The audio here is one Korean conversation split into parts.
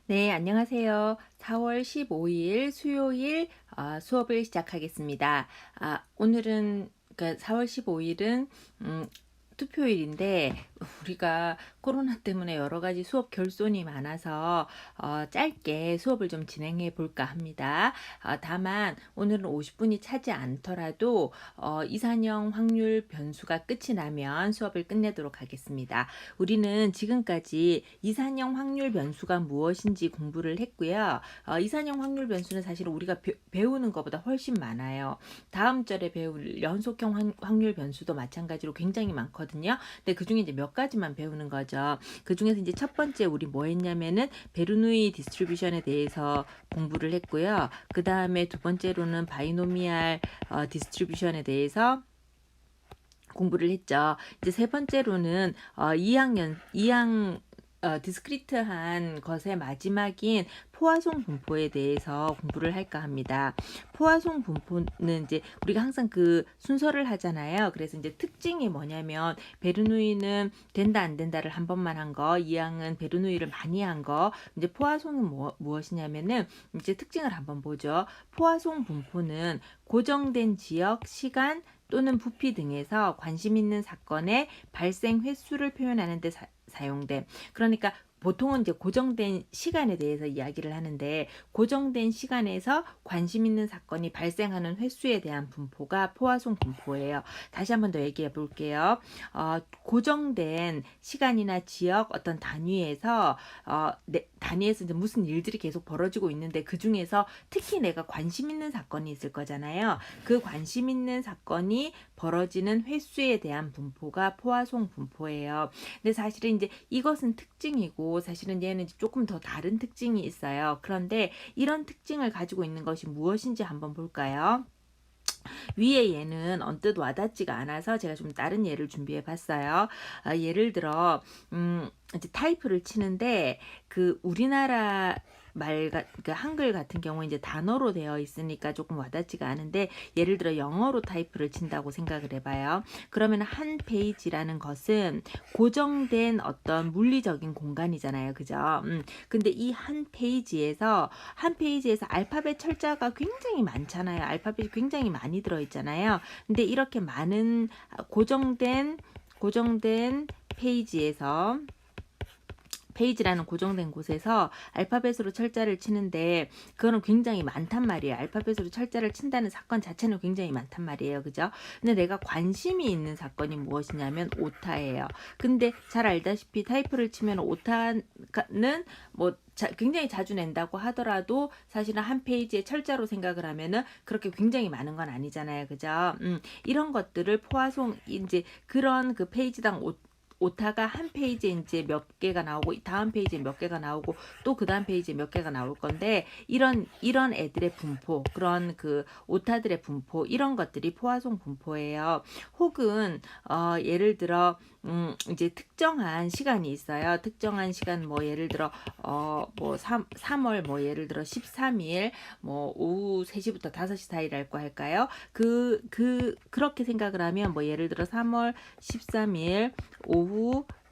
네, 안녕하세요. 4월 15일 수요일 수업을 시작하겠습니다. 오늘은 그러니까 4월 15일은 투표일인데 우리가 코로나 때문에 여러 가지 수업 결손이 많아서 짧게 수업을 좀 진행해 볼까 합니다. 다만 오늘은 50분이 차지 않더라도 이산형 확률 변수가 끝이 나면 수업을 끝내도록 하겠습니다. 우리는 지금까지 이산형 확률 변수가 무엇인지 공부를 했고요. 이산형 확률 변수는 사실 우리가 배우는 것보다 훨씬 많아요. 다음 절에 배울 연속형 확률 변수도 마찬가지로 굉장히 많거든요. 근데 그 중에 이제 몇 가지만 배우는 거죠. 그 중에서 이제 첫 번째 우리 뭐 했냐면은 베르누이 디스트리뷰션에 대해서 공부를 했고요. 그 다음에 두 번째로는 바이노미알 디스트리뷰션에 대해서 공부를 했죠. 이제 세 번째로는 디스크리트한 것의 마지막인 포화송 분포에 대해서 공부를 할까 합니다. 포화송 분포는 이제 우리가 항상 그 순서를 하잖아요. 그래서 이제 특징이 뭐냐면 베르누이는 된다 안 된다를 한 번만 한 거, 이항은 베르누이를 많이 한 거. 이제 포화송은 무엇이냐면은 이제 특징을 한번 보죠. 포화송 분포는 고정된 지역, 시간 또는 부피 등에서 관심 있는 사건의 발생 횟수를 표현하는 데 사용됨. 그러니까 보통은 이제 고정된 시간에 대해서 이야기를 하는데 고정된 시간에서 관심 있는 사건이 발생하는 횟수에 대한 분포가 포화송 분포예요. 다시 한번 더 얘기해 볼게요. 고정된 시간이나 지역 어떤 단위에서 단위에서 이제 무슨 일들이 계속 벌어지고 있는데 그 중에서 특히 내가 관심 있는 사건이 있을 거잖아요. 그 관심 있는 사건이 벌어지는 횟수에 대한 분포가 포화송 분포예요. 근데 사실은 이제 이것은 특징이고 사실은 얘는 조금 더 다른 특징이 있어요. 그런데 이런 특징을 가지고 있는 것이 무엇인지 한번 볼까요? 위에 얘는 언뜻 와닿지가 않아서 제가 좀 다른 예를 준비해 봤어요. 예를 들어 이제 타이프를 치는데 그 우리나라 그러니까 한글 같은 경우 이제 단어로 되어 있으니까 조금 와닿지가 않은데 예를 들어 영어로 타이프를 친다고 생각을 해봐요. 그러면 한 페이지라는 것은 고정된 어떤 물리적인 공간이잖아요, 그죠? 근데 이 한 페이지에서 알파벳 철자가 굉장히 많잖아요. 알파벳이 굉장히 많이 들어있잖아요. 근데 이렇게 많은 고정된 페이지라는 고정된 곳에서 알파벳으로 철자를 치는데 그거는 굉장히 많단 말이에요. 알파벳으로 철자를 친다는 사건 자체는 굉장히 많단 말이에요. 그죠? 근데 내가 관심이 있는 사건이 무엇이냐면 오타예요. 근데 잘 알다시피 타이프를 치면 오타는 뭐 굉장히 자주 낸다고 하더라도 사실은 한 페이지에 철자로 생각을 하면은 그렇게 굉장히 많은 건 아니잖아요. 그죠? 이런 것들을 포화송 이제 그런 그 페이지당 오타가 한 페이지에 이제 몇 개가 나오고 다음 페이지에 몇 개가 나오고 또 그 다음 페이지에 몇 개가 나올 건데 이런 애들의 분포 그런 그 오타들의 분포 이런 것들이 포화송 분포예요. 혹은 예를 들어 이제 특정한 시간이 있어요. 특정한 시간 뭐 예를 들어 뭐 3월 뭐 예를 들어 13일 뭐 오후 3시부터 5시 사이랄고 할까요? 그렇게 생각을 하면 뭐 예를 들어 3월 13일 오후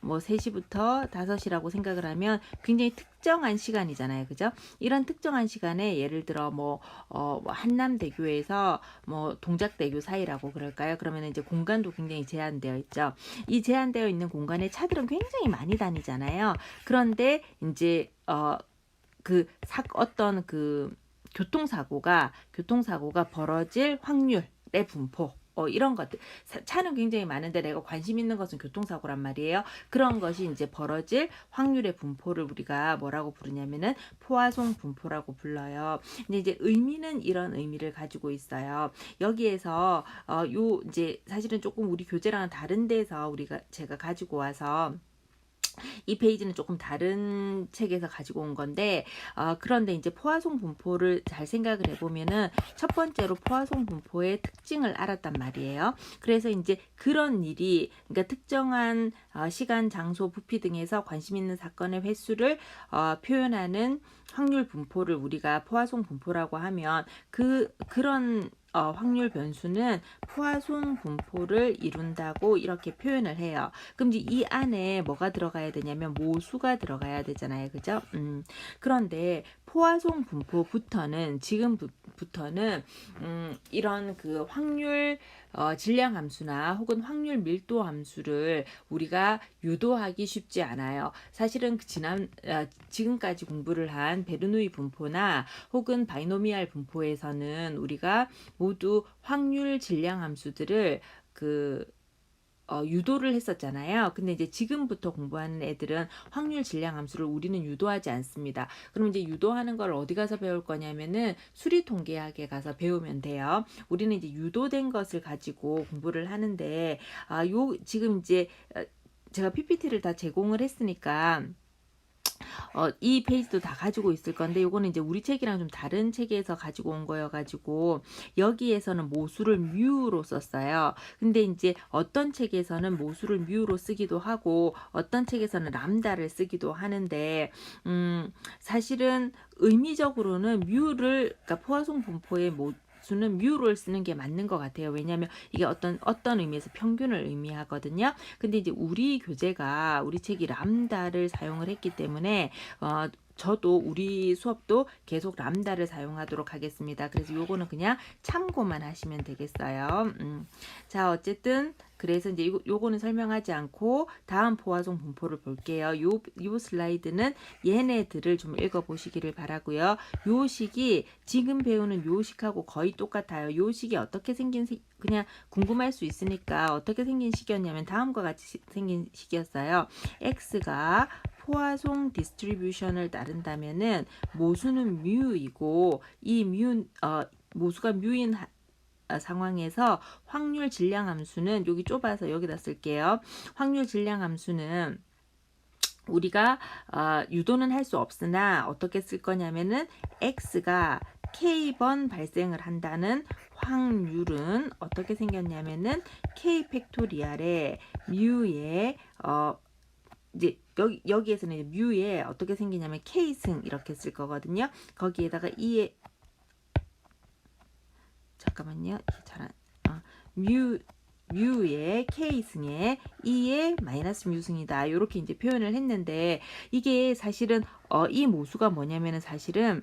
뭐 3시부터 5시라고 생각을 하면 굉장히 특정한 시간이잖아요. 그죠? 이런 특정한 시간에 예를 들어 뭐 한남대교에서 뭐 동작대교 사이라고 그럴까요? 그러면 이제 공간도 굉장히 제한되어 있죠. 이 제한되어 있는 공간에 차들은 굉장히 많이 다니잖아요. 그런데 이제 어떤 그 교통사고가 벌어질 확률의 분포 이런 것들 차는 굉장히 많은데 내가 관심 있는 것은 교통사고란 말이에요. 그런 것이 이제 벌어질 확률의 분포를 우리가 뭐라고 부르냐면은 포화송 분포라고 불러요. 근데 이제 의미는 이런 의미를 가지고 있어요. 여기에서 요 이제 사실은 조금 우리 교재랑은 다른 데서 제가 가지고 와서 이 페이지는 조금 다른 책에서 가지고 온 건데 그런데 이제 포화송 분포를 잘 생각을 해보면은 첫 번째로 포화송 분포의 특징을 알았단 말이에요. 그래서 이제 그런 일이 그러니까 특정한 시간, 장소, 부피 등에서 관심 있는 사건의 횟수를 표현하는 확률 분포를 우리가 포화송 분포라고 하면 그런 확률 변수는 포화송 분포를 이룬다고 이렇게 표현을 해요. 그럼 이제 이 안에 뭐가 들어가야 되냐면 모수가 들어가야 되잖아요. 그죠? 그런데 포화송 분포부터는 지금부터는 이런 그 확률 질량 함수나 혹은 확률 밀도 함수를 우리가 유도하기 쉽지 않아요. 사실은 지금까지 공부를 한 베르누이 분포나 혹은 바이노미알 분포에서는 우리가 모두 확률 질량 함수들을 유도를 했었잖아요. 근데 이제 지금부터 공부하는 애들은 확률 질량 함수를 우리는 유도하지 않습니다. 그럼 이제 유도하는 걸 어디 가서 배울 거냐면은 수리 통계학에 가서 배우면 돼요. 우리는 이제 유도된 것을 가지고 공부를 하는데 지금 이제 제가 PPT를 다 제공을 했으니까 이 페이지도 다 가지고 있을 건데 요거는 이제 우리 책이랑 좀 다른 책에서 가지고 온 거여가지고 여기에서는 모수를 뮤로 썼어요. 근데 이제 어떤 책에서는 모수를 뮤로 쓰기도 하고 어떤 책에서는 람다를 쓰기도 하는데 사실은 의미적으로는 그러니까 포화송 분포의 수는 뮤를 쓰는 게 맞는 것 같아요. 왜냐하면 이게 어떤 의미에서 평균을 의미하거든요. 근데 이제 우리 책이 람다를 사용을 했기 때문에 저도 우리 수업도 계속 람다를 사용하도록 하겠습니다. 그래서 요거는 그냥 참고만 하시면 되겠어요. 자, 어쨌든 그래서 이제 요거는 설명하지 않고 다음 포화송 분포를 볼게요. 요 슬라이드는 얘네들을 좀 읽어보시기를 바라고요. 요 식이 지금 배우는 요 식하고 거의 똑같아요. 요 식이 어떻게 생긴 그냥 궁금할 수 있으니까 어떻게 생긴 식이었냐면 다음과 같이 생긴 식이었어요. x가 포화송 디스트리뷰션을 따른다면은 모수는 뮤이고 이 모수가 뮤인 상황에서 확률 질량 함수는 여기 좁아서 여기다 쓸게요. 확률 질량 함수는 우리가 유도는 할 수 없으나 어떻게 쓸 거냐면은 x가 k번 발생을 한다는 확률은 어떻게 생겼냐면은 k 팩토리알에 뮤의 이제 여기에서는 이제 뮤에 어떻게 생기냐면 k승 이렇게 쓸 거거든요. 거기에다가 잠깐만요. 뮤의 k승에 2의 마이너스 뮤승이다. 이렇게 이제 표현을 했는데 이게 사실은 이 모수가 뭐냐면은 사실은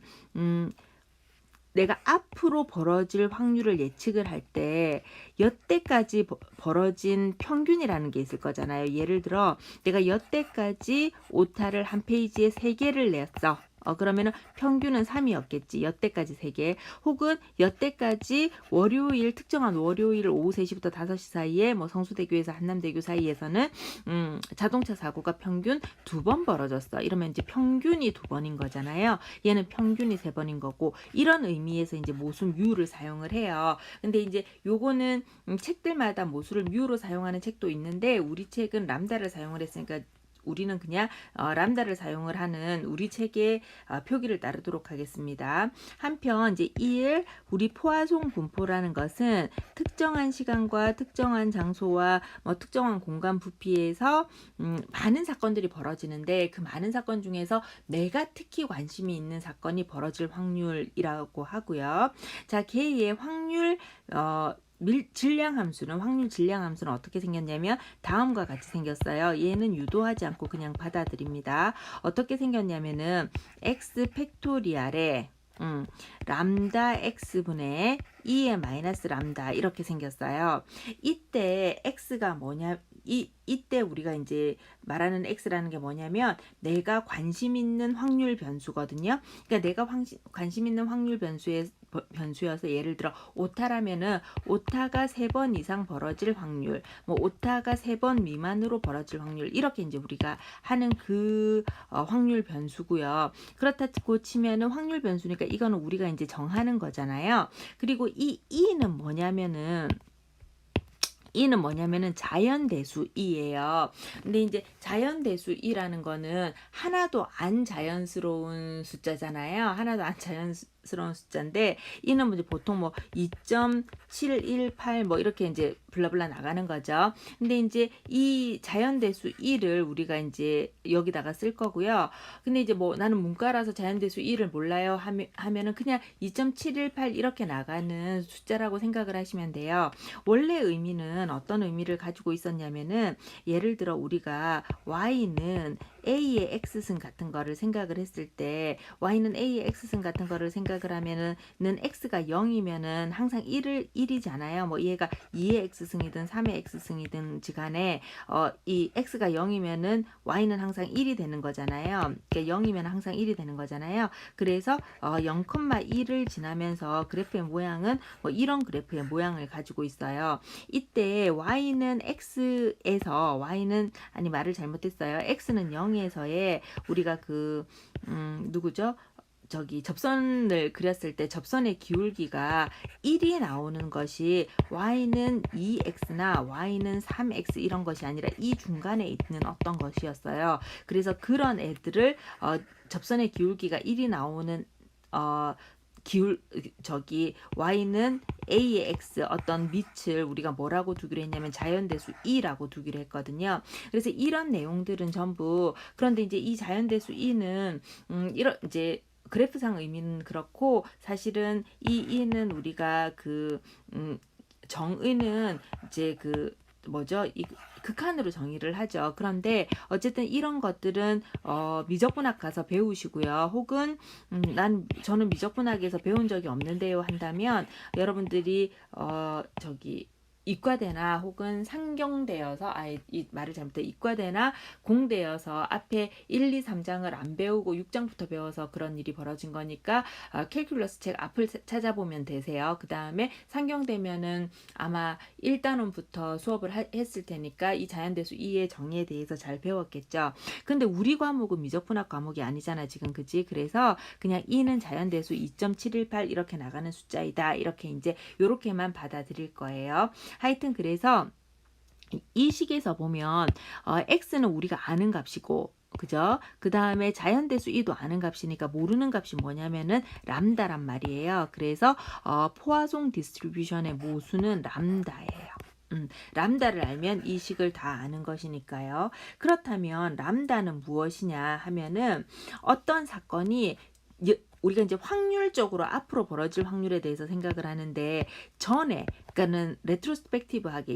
내가 앞으로 벌어질 확률을 예측을 할 때 여태까지 벌어진 평균이라는 게 있을 거잖아요. 예를 들어 내가 여태까지 오타를 한 페이지에 3개를 냈어. 그러면은 평균은 3이었겠지. 여태까지 3개. 혹은 여태까지 특정한 월요일 오후 3시부터 5시 사이에 뭐 성수대교에서 한남대교 사이에서는 자동차 사고가 평균 2번 벌어졌어. 이러면 이제 평균이 2번인 거잖아요. 얘는 평균이 3번인 거고 이런 의미에서 이제 모수 뮤를 사용을 해요. 근데 이제 요거는 책들마다 모수를 뮤로 사용하는 책도 있는데 우리 책은 람다를 사용을 했으니까 우리는 그냥 람다를 사용을 하는 우리 책의 표기를 따르도록 하겠습니다. 한편 이제 1 우리 포화송 분포라는 것은 특정한 시간과 특정한 장소와 특정한 공간 부피에서 많은 사건들이 벌어지는데 그 많은 사건 중에서 내가 특히 관심이 있는 사건이 벌어질 확률이라고 하고요. 자, 걔의 확률 확률 질량 함수는 어떻게 생겼냐면 다음과 같이 생겼어요. 얘는 유도하지 않고 그냥 받아들입니다. 어떻게 생겼냐면은 x 팩토리알에 람다 x분의 2의 마이너스 람다 이렇게 생겼어요. 이때 x가 뭐냐 이때 우리가 이제 말하는 x라는 게 뭐냐면 내가 관심 있는 확률 변수거든요. 그러니까 내가 관심 있는 확률 변수여서 예를 들어 오타라면은 오타가 3번 이상 벌어질 확률, 뭐 오타가 3번 미만으로 벌어질 확률 이렇게 이제 우리가 하는 확률 변수고요. 그렇다고 치면은 확률 변수니까 이거는 우리가 이제 정하는 거잖아요. 그리고 이 e는 뭐냐면은 자연대수 2예요. 근데 이제 자연대수 2라는 거는 하나도 안 자연스러운 숫자잖아요. 하나도 안 자연스러운 숫자인데 이는 이제 보통 뭐 2.718 뭐 이렇게 이제 블라블라 나가는 거죠. 근데 이제 이 자연대수 1을 우리가 이제 여기다가 쓸 거고요. 근데 이제 뭐 나는 문과라서 자연대수 1을 몰라요 하면은 그냥 2.718 이렇게 나가는 숫자라고 생각을 하시면 돼요. 원래 의미는 어떤 의미를 가지고 있었냐면은 예를 들어 우리가 y는 a의 x승 같은 거를 생각을 했을 때 y는 a의 x승 같은 거를 생각을 하면은 x가 0이면은 항상 1이잖아요. 뭐 얘가 2의 x승이든 3의 x승이든 지간에 이 x가 0이면은 y는 항상 1이 되는 거잖아요. 그러니까 0이면 항상 1이 되는 거잖아요. 그래서 0,1을 지나면서 그래프의 모양은 뭐 이런 그래프의 모양을 가지고 있어요. 이때 y는 x에서 y는 아니 말을 잘못했어요. x는 0에서의 우리가 누구죠? 저기 접선을 그렸을 때 접선의 기울기가 1이 나오는 것이 y는 2x나 y는 3x 이런 것이 아니라 이 중간에 있는 어떤 것이었어요. 그래서 그런 애들을 접선의 기울기가 1이 나오는 y는 a의 x 어떤 밑을 우리가 뭐라고 두기로 했냐면 자연대수 2라고 두기로 했거든요. 그래서 이런 내용들은 전부 그런데 이제 이 자연대수 2는 이런 이제 그래프상 의미는 그렇고 사실은 이 2는 우리가 정의는 이제 뭐죠? 이 극한으로 정의를 하죠. 그런데 어쨌든 이런 것들은 미적분학 가서 배우시고요. 혹은 저는 미적분학에서 배운 적이 없는데요 한다면 여러분들이 이과대나 혹은 상경대여서 이 말을 잘못해 이과대나 공대여서 앞에 1, 2, 3장을 안 배우고 6장부터 배워서 그런 일이 벌어진 거니까 캘큘러스 책 앞을 찾아보면 되세요. 그 다음에 상경대면은 아마 1단원부터 수업을 했을 테니까 이 자연대수 2의 정의에 대해서 잘 배웠겠죠. 근데 우리 과목은 미적분학 과목이 아니잖아 지금 그지? 그래서 그냥 2는 자연대수 2.718 이렇게 나가는 숫자이다 이렇게 이제 요렇게만 받아들일 거예요. 하여튼 그래서 이 식에서 보면 x는 우리가 아는 값이고 그죠? 그 다음에 자연대수 2도 아는 값이니까 모르는 값이 뭐냐면은 람다란 말이에요. 그래서 포화송 디스트리뷰션의 모수는 람다예요. 람다를 알면 이 식을 다 아는 것이니까요. 그렇다면 람다는 무엇이냐 하면은 어떤 사건이 우리가 이제 확률적으로 앞으로 벌어질 확률에 대해서 생각을 하는데 전에 그러니까는 레트로스펙티브하게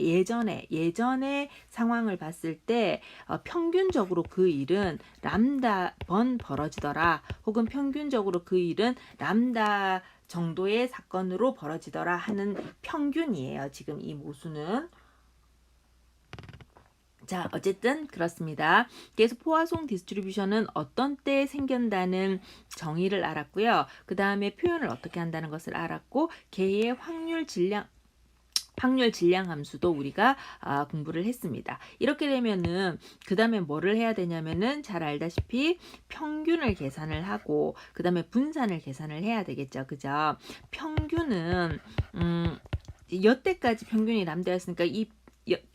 예전에 상황을 봤을 때 평균적으로 그 일은 람다 번 벌어지더라 혹은 평균적으로 그 일은 람다 정도의 사건으로 벌어지더라 하는 평균이에요. 지금 이 모수는. 자, 어쨌든 그렇습니다. 그래서 포화송 디스트리뷰션은 어떤 때 생긴다는 정의를 알았고요. 그 다음에 표현을 어떻게 한다는 것을 알았고 개의 확률 질량 함수도 우리가 공부를 했습니다. 이렇게 되면은 그 다음에 뭐를 해야 되냐면은 잘 알다시피 평균을 계산을 하고 그 다음에 분산을 계산을 해야 되겠죠. 그죠? 평균은 여태까지 평균이 람다였으니까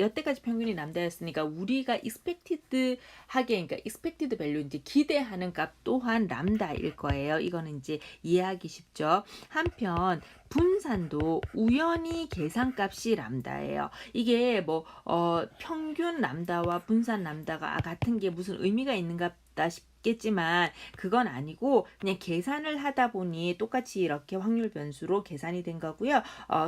여태까지 평균이 람다였으니까 우리가 그러니까 expected value 이제 기대하는 값 또한 람다일 거예요. 이거는 이제 이해하기 쉽죠. 한편 분산도 우연히 계산값이 람다예요. 이게 뭐 평균 람다와 분산 람다가 같은 게 무슨 의미가 있는가 싶겠지만 그건 아니고 그냥 계산을 하다 보니 똑같이 이렇게 확률 변수로 계산이 된 거고요.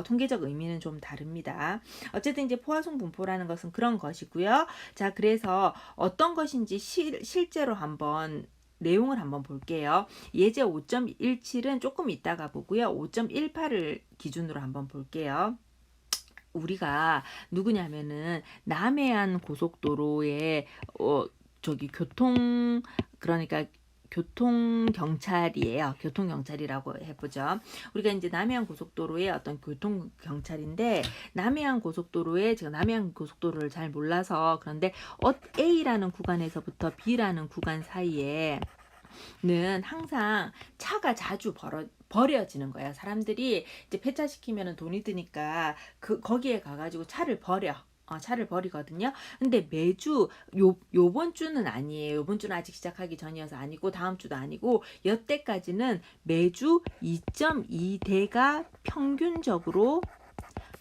통계적 의미는 좀 다릅니다. 어쨌든 이제 포화송 분포라는 것은 그런 것이고요. 자, 그래서 어떤 것인지 실제로 한번 내용을 한번 볼게요. 예제 5.17은 조금 이따가 보고요. 5.18을 기준으로 한번 볼게요. 우리가 누구냐면은 남해안 고속도로에 그러니까 교통경찰이에요. 교통경찰이라고 해보죠. 우리가 이제 남해안 고속도로의 어떤 교통경찰인데 남해안 고속도로에 제가 남해안 고속도로를 잘 몰라서 그런데 A라는 구간에서부터 B라는 구간 사이에 는 항상 차가 자주 버려지는 거예요. 사람들이 이제 폐차시키면 돈이 드니까 거기에 가가지고 차를 버려. 차를 버리거든요. 근데 매주 요번 주는 아니에요. 요번 주는 아직 시작하기 전이어서 아니고 다음 주도 아니고 여태까지는 매주 2.2대가 평균적으로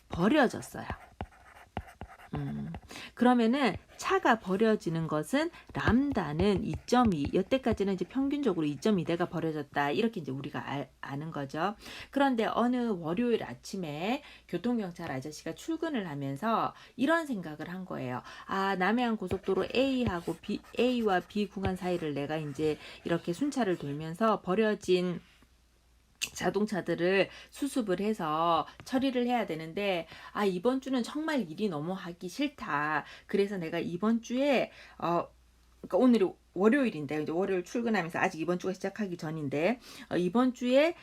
버려졌어요. 그러면은 차가 버려지는 것은 람다는 2.2, 여태까지는 이제 평균적으로 2.2대가 버려졌다. 이렇게 이제 우리가 아는 거죠. 그런데 어느 월요일 아침에 교통경찰 아저씨가 출근을 하면서 이런 생각을 한 거예요. 아, 남해안 고속도로 A와 B 구간 사이를 내가 이제 이렇게 순찰을 돌면서 버려진 자동차들을 수습을 해서 처리를 해야 되는데, 아, 이번 주는 정말 일이 너무 하기 싫다. 그래서 내가 이번 주에 그러니까 오늘이 월요일인데 이제 월요일 출근하면서 아직 이번 주가 시작하기 전인데 이번 주에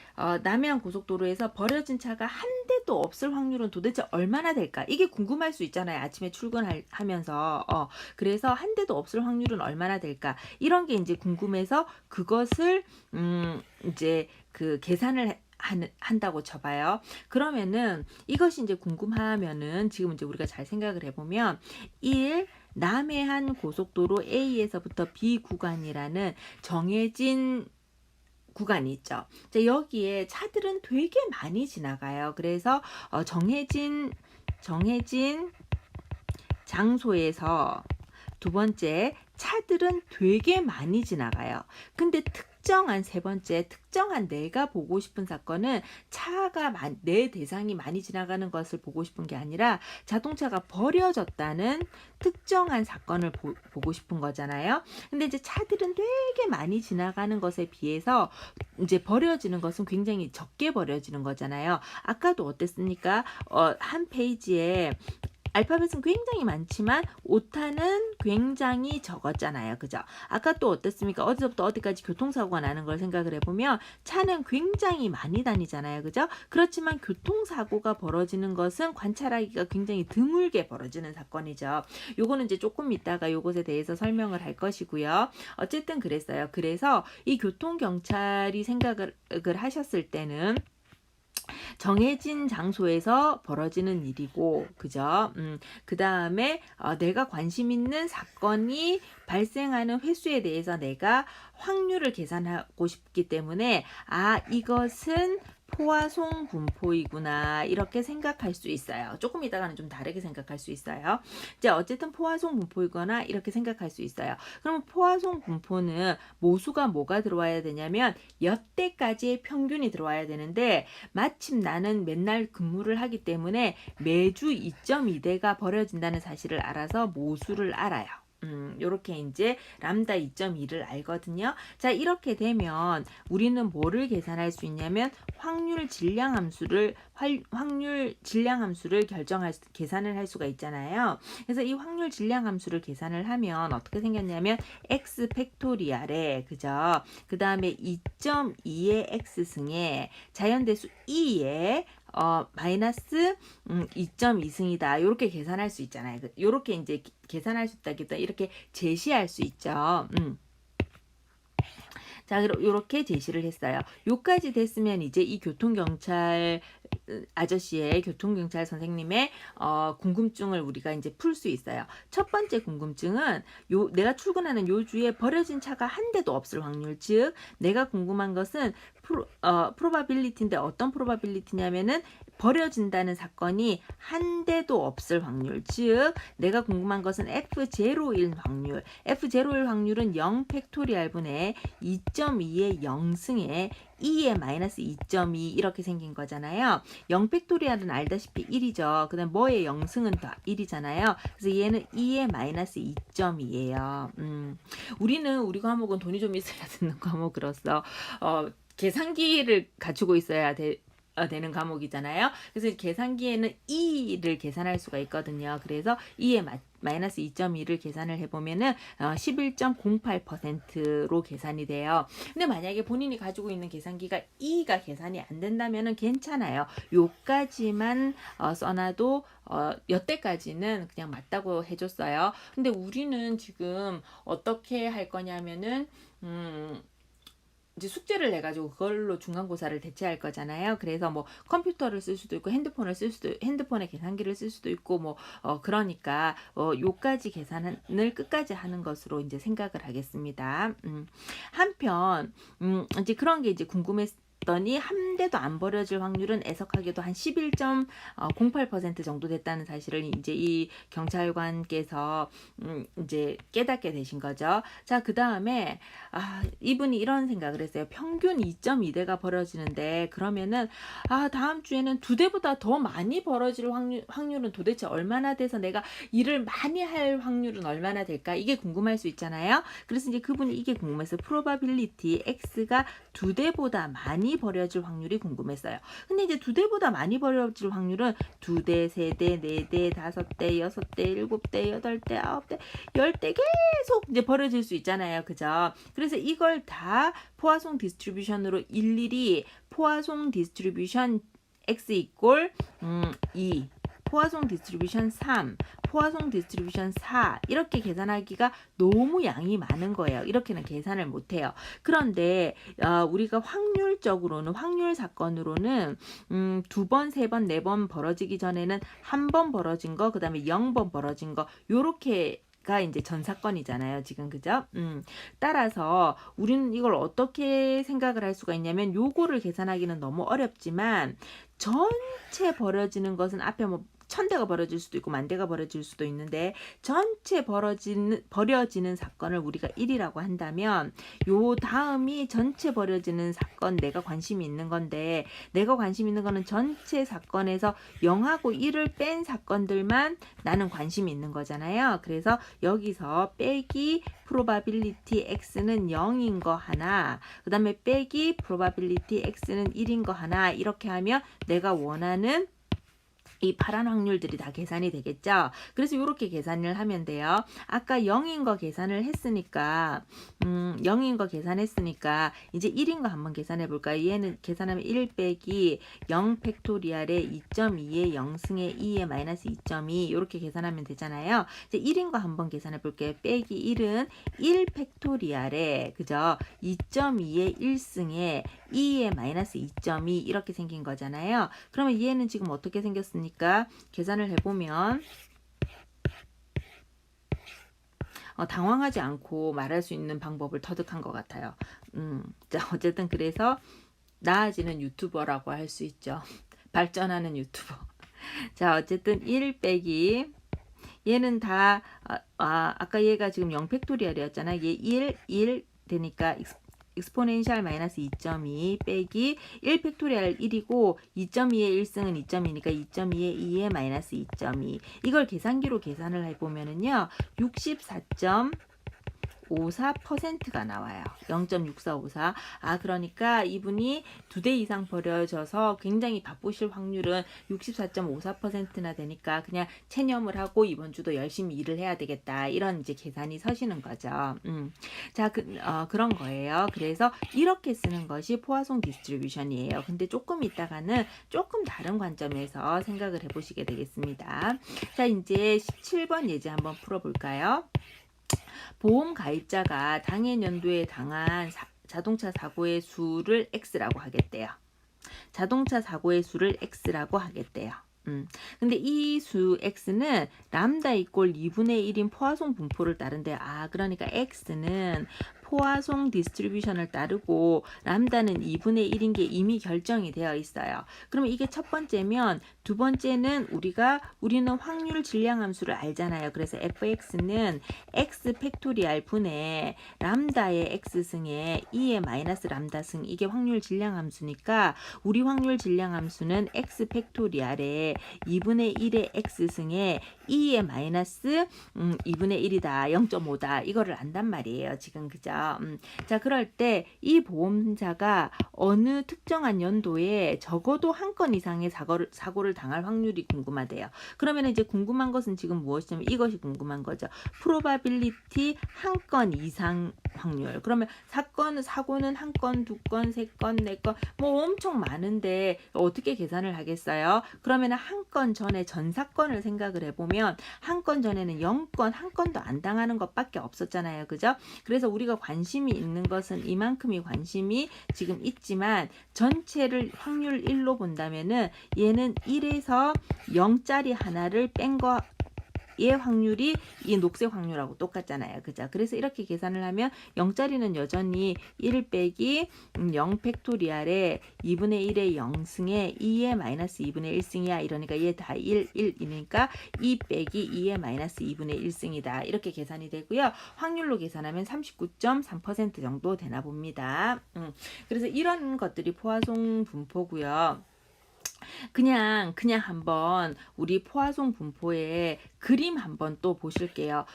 남해안 고속도로에서 버려진 차가 한 대도 없을 확률은 도대체 얼마나 될까? 이게 궁금할 수 있잖아요. 아침에 출근하면서 그래서 한 대도 없을 확률은 얼마나 될까? 이런 게 이제 궁금해서 그것을 이제 그 계산을 한다고 쳐봐요. 그러면은 이것이 이제 궁금하면은 지금 이제 우리가 잘 생각을 해보면 1. 남해안 고속도로 A에서부터 B 구간이라는 정해진 구간이 있죠. 자, 여기에 차들은 되게 많이 지나가요. 그래서 정해진 장소에서 두 번째, 차들은 되게 많이 지나가요. 근데 세 번째, 특정한 내가 보고 싶은 사건은 내 대상이 많이 지나가는 것을 보고 싶은 게 아니라 자동차가 버려졌다는 특정한 사건을 보고 싶은 거잖아요. 근데 이제 차들은 되게 많이 지나가는 것에 비해서 이제 버려지는 것은 굉장히 적게 버려지는 거잖아요. 아까도 어땠습니까? 한 페이지에 알파벳은 굉장히 많지만 오타는 굉장히 적었잖아요. 그죠? 아까 또 어땠습니까? 어디서부터 어디까지 교통사고가 나는 걸 생각을 해보면 차는 굉장히 많이 다니잖아요. 그죠? 그렇지만 교통사고가 벌어지는 것은 관찰하기가 굉장히 드물게 벌어지는 사건이죠. 요거는 이제 조금 이따가 요것에 대해서 설명을 할 것이고요. 어쨌든 그랬어요. 그래서 이 교통경찰이 생각을 하셨을 때는 정해진 장소에서 벌어지는 일이고, 그죠? 그 다음에 내가 관심 있는 사건이 발생하는 횟수에 대해서 내가 확률을 계산하고 싶기 때문에 이것은 포화송 분포이구나 이렇게 생각할 수 있어요. 조금 이따가는 좀 다르게 생각할 수 있어요. 이제 어쨌든 포화송 분포이거나 이렇게 생각할 수 있어요. 그러면 포화송 분포는 모수가 뭐가 들어와야 되냐면 여태까지의 평균이 들어와야 되는데 마침 나는 맨날 근무를 하기 때문에 매주 2.2대가 버려진다는 사실을 알아서 모수를 알아요. 요렇게 이제 람다 2.2를 알거든요. 자, 이렇게 되면 우리는 뭐를 계산할 수 있냐면 확률 질량 함수를 계산을 할 수가 있잖아요. 그래서 이 확률 질량 함수를 계산을 하면 어떻게 생겼냐면 x 팩토리알에 그죠? 그다음에 2.2의 x승에 자연대수 2에 마이너스 2.2승이다. 이렇게 계산할 수 있잖아요. 이렇게 이제 계산할 수 있다기보다 이렇게 제시할 수 있죠. 자, 이렇게 제시를 했어요. 요까지 됐으면 이제 이 교통경찰 아저씨의 교통경찰 선생님의 궁금증을 우리가 이제 풀 수 있어요. 첫 번째 궁금증은 내가 출근하는 요 주에 버려진 차가 한 대도 없을 확률, 즉 내가 궁금한 것은 프로바빌리티인데 어떤 프로바빌리티냐면은 버려진다는 사건이 한 대도 없을 확률, 즉 내가 궁금한 것은 F0일 확률. F0일 확률은 0 팩토리알분의 2.2의 0승에 2의 마이너스 2.2 이렇게 생긴 거잖아요. 0 팩토리알은 알다시피 1이죠. 그 다음 뭐의 0승은 다 1이잖아요. 그래서 얘는 2의 마이너스 2.2예요. 우리 과목은 돈이 좀 있어야 듣는 과목으로서 계산기를 갖추고 있어야 되는 과목이잖아요. 그래서 계산기에는 2를 계산할 수가 있거든요. 그래서 2의 마이너스 2.2를 계산을 해보면은 11.08%로 계산이 돼요. 근데 만약에 본인이 가지고 있는 계산기가 2가 계산이 안 된다면은 괜찮아요. 요까지만 써놔도 여태까지는 그냥 맞다고 해줬어요. 근데 우리는 지금 어떻게 할 거냐면은 이제 숙제를 내 가지고 그걸로 중간고사를 대체할 거잖아요. 그래서 뭐 컴퓨터를 쓸 수도 있고 핸드폰을 쓸 수도 핸드폰에 계산기를 쓸 수도 있고 뭐 그러니까 요까지 계산을 끝까지 하는 것으로 이제 생각을 하겠습니다. 한편 이제 그런 게 이제 궁금했더니 한 대도 안 버려질 확률은 애석하게도 한 11.08% 정도 됐다는 사실을 이제 이 경찰관께서 이제 깨닫게 되신 거죠. 자, 그 다음에 이분이 이런 생각을 했어요. 평균 2.2대가 벌어지는데 그러면은 다음 주에는 2대보다 더 많이 벌어질 확률은 도대체 얼마나 돼서 내가 일을 많이 할 확률은 얼마나 될까? 이게 궁금할 수 있잖아요. 그래서 이제 그분이 이게 궁금해서 probability x가 2대보다 많이 벌어질 확률이 궁금했어요. 근데 이제 2대보다 많이 벌어질 확률은 2대, 3대, 4대, 5대, 6대, 7대, 8대, 9대, 10대 계속 이제 벌어질 수 있잖아요. 그죠? 그래서 이걸 다 포화송 디스트리뷰션으로 일일이 포화송 디스트리뷰션 x 이꼴 2, 포화송 디스트리뷰션 3, 포화송 디스트리뷰션 4 이렇게 계산하기가 너무 양이 많은 거예요. 이렇게는 계산을 못해요. 그런데 우리가 확률적으로는 확률 사건으로는 2번, 3번, 4번 벌어지기 전에는 한 번 벌어진 거, 그 다음에 0번 벌어진 거 요렇게 가 이제 전 사건이잖아요. 지금 그죠? 따라서 우리는 이걸 어떻게 생각을 할 수가 있냐면 요거를 계산하기는 너무 어렵지만 전체 벌어지는 것은 앞에 뭐 1000대가 벌어질 수도 있고 10,000대가 벌어질 수도 있는데 전체 벌어지는 사건을 우리가 1이라고 한다면 요 다음이 전체 벌어지는 사건 내가 관심이 있는 건데 내가 관심 있는 거는 전체 사건에서 0하고 1을 뺀 사건들만 나는 관심이 있는 거잖아요. 그래서 여기서 빼기 probability x는 0인 거 하나, 그 다음에 빼기 probability x는 1인 거 하나 이렇게 하면 내가 원하는 이 파란 확률들이 다 계산이 되겠죠. 그래서 이렇게 계산을 하면 돼요. 아까 0인 거 계산을 했으니까 0인 거 계산했으니까 이제 1인 거 한번 계산해 볼까요? 얘는 계산하면 1 빼기 0 팩토리알에 2.2에 0승에 2에 마이너스 2.2 이렇게 계산하면 되잖아요. 이제 1인 거 한번 계산해 볼게요. 빼기 1은 1 팩토리알에 그죠? 2.2에 1승에 2에 마이너스 2.2 이렇게 생긴 거잖아요. 그러면 얘는 지금 어떻게 생겼습니까? 계산을 해보면 당황하지 않고 말할 수 있는 방법을 터득한 것 같아요. 자, 어쨌든 그래서 나아지는 유튜버라고 할 수 있죠. 발전하는 유튜버. 자, 어쨌든 1 빼기 얘는 다 아까 얘가 지금 0 팩토리얼이었잖아. 얘 1 되니까 exponential 마이너스 2.2 빼기 1 팩토리얼 1이고 2.2의 1승은 2.2니까 2.2의 2의 마이너스 2.2 이걸 계산기로 계산을 해보면은요 64.54%가 나와요. 0.6454. 그러니까 이분이 2대 이상 벌어져서 굉장히 바쁘실 확률은 64.54%나 되니까 그냥 체념을 하고 이번 주도 열심히 일을 해야 되겠다. 이런 이제 계산이 서시는 거죠. 자, 그런 거예요. 그래서 이렇게 쓰는 것이 포화송 디스트리뷰션이에요. 근데 조금 있다가는 조금 다른 관점에서 생각을 해보시게 되겠습니다. 자, 이제 17번 예제 한번 풀어볼까요? 보험 가입자가 당해 연도에 당한 자동차 사고의 수를 X라고 하겠대요. 자동차 사고의 수를 X라고 하겠대요. 근데 이 수 X는 람다 이꼴 2분의 1인 포화송 분포를 따른대요. 그러니까 X는 포화송 디스트리뷰션을 따르고 람다는 2분의 1인 게 이미 결정이 되어 있어요. 그러면 이게 첫 번째면 두 번째는 우리는 확률 질량 함수를 알잖아요. 그래서 fx는 x 팩토리알 분의 람다의 x승에 2의 마이너스 람다승 이게 확률 질량 함수니까 우리 확률 질량 함수는 x 팩토리알에 2분의 1의 x승에 2의 마이너스 2분의 1이다. 0.5다. 이거를 안단 말이에요. 지금 그죠? 자, 그럴 때 이 보험자가 어느 특정한 연도에 적어도 한 건 이상의 사고를 당할 확률이 궁금하대요. 그러면 이제 궁금한 것은 지금 무엇이냐면 이것이 궁금한 거죠. probability 한 건 이상 확률. 그러면 사고는 한 건, 두 건, 세 건, 네 건, 뭐 엄청 많은데 어떻게 계산을 하겠어요? 그러면 한 건 전에 전 사건을 생각을 해보면 한 건 전에는 0건, 한 건도 안 당하는 것밖에 없었잖아요. 그죠? 그래서 우리가 관심이 있는 것은 이만큼이 관심이 지금 있지만 전체를 확률 1로 본다면은 얘는 1에서 0짜리 하나를 뺀 거 얘 확률이 이 녹색 확률하고 똑같잖아요. 그죠? 그래서 이렇게 계산을 하면 0짜리는 여전히 1 빼기 0 팩토리알에 2분의 1의 0승에 2의 마이너스 2분의 1승이야. 이러니까 얘 다 1, 1이니까 2 빼기 2의 마이너스 2분의 1승이다. 이렇게 계산이 되고요. 확률로 계산하면 39.3% 정도 되나 봅니다. 그래서 이런 것들이 포화송 분포고요. 그냥 한번 우리 포화송 분포의 그림 한번 또 보실게요.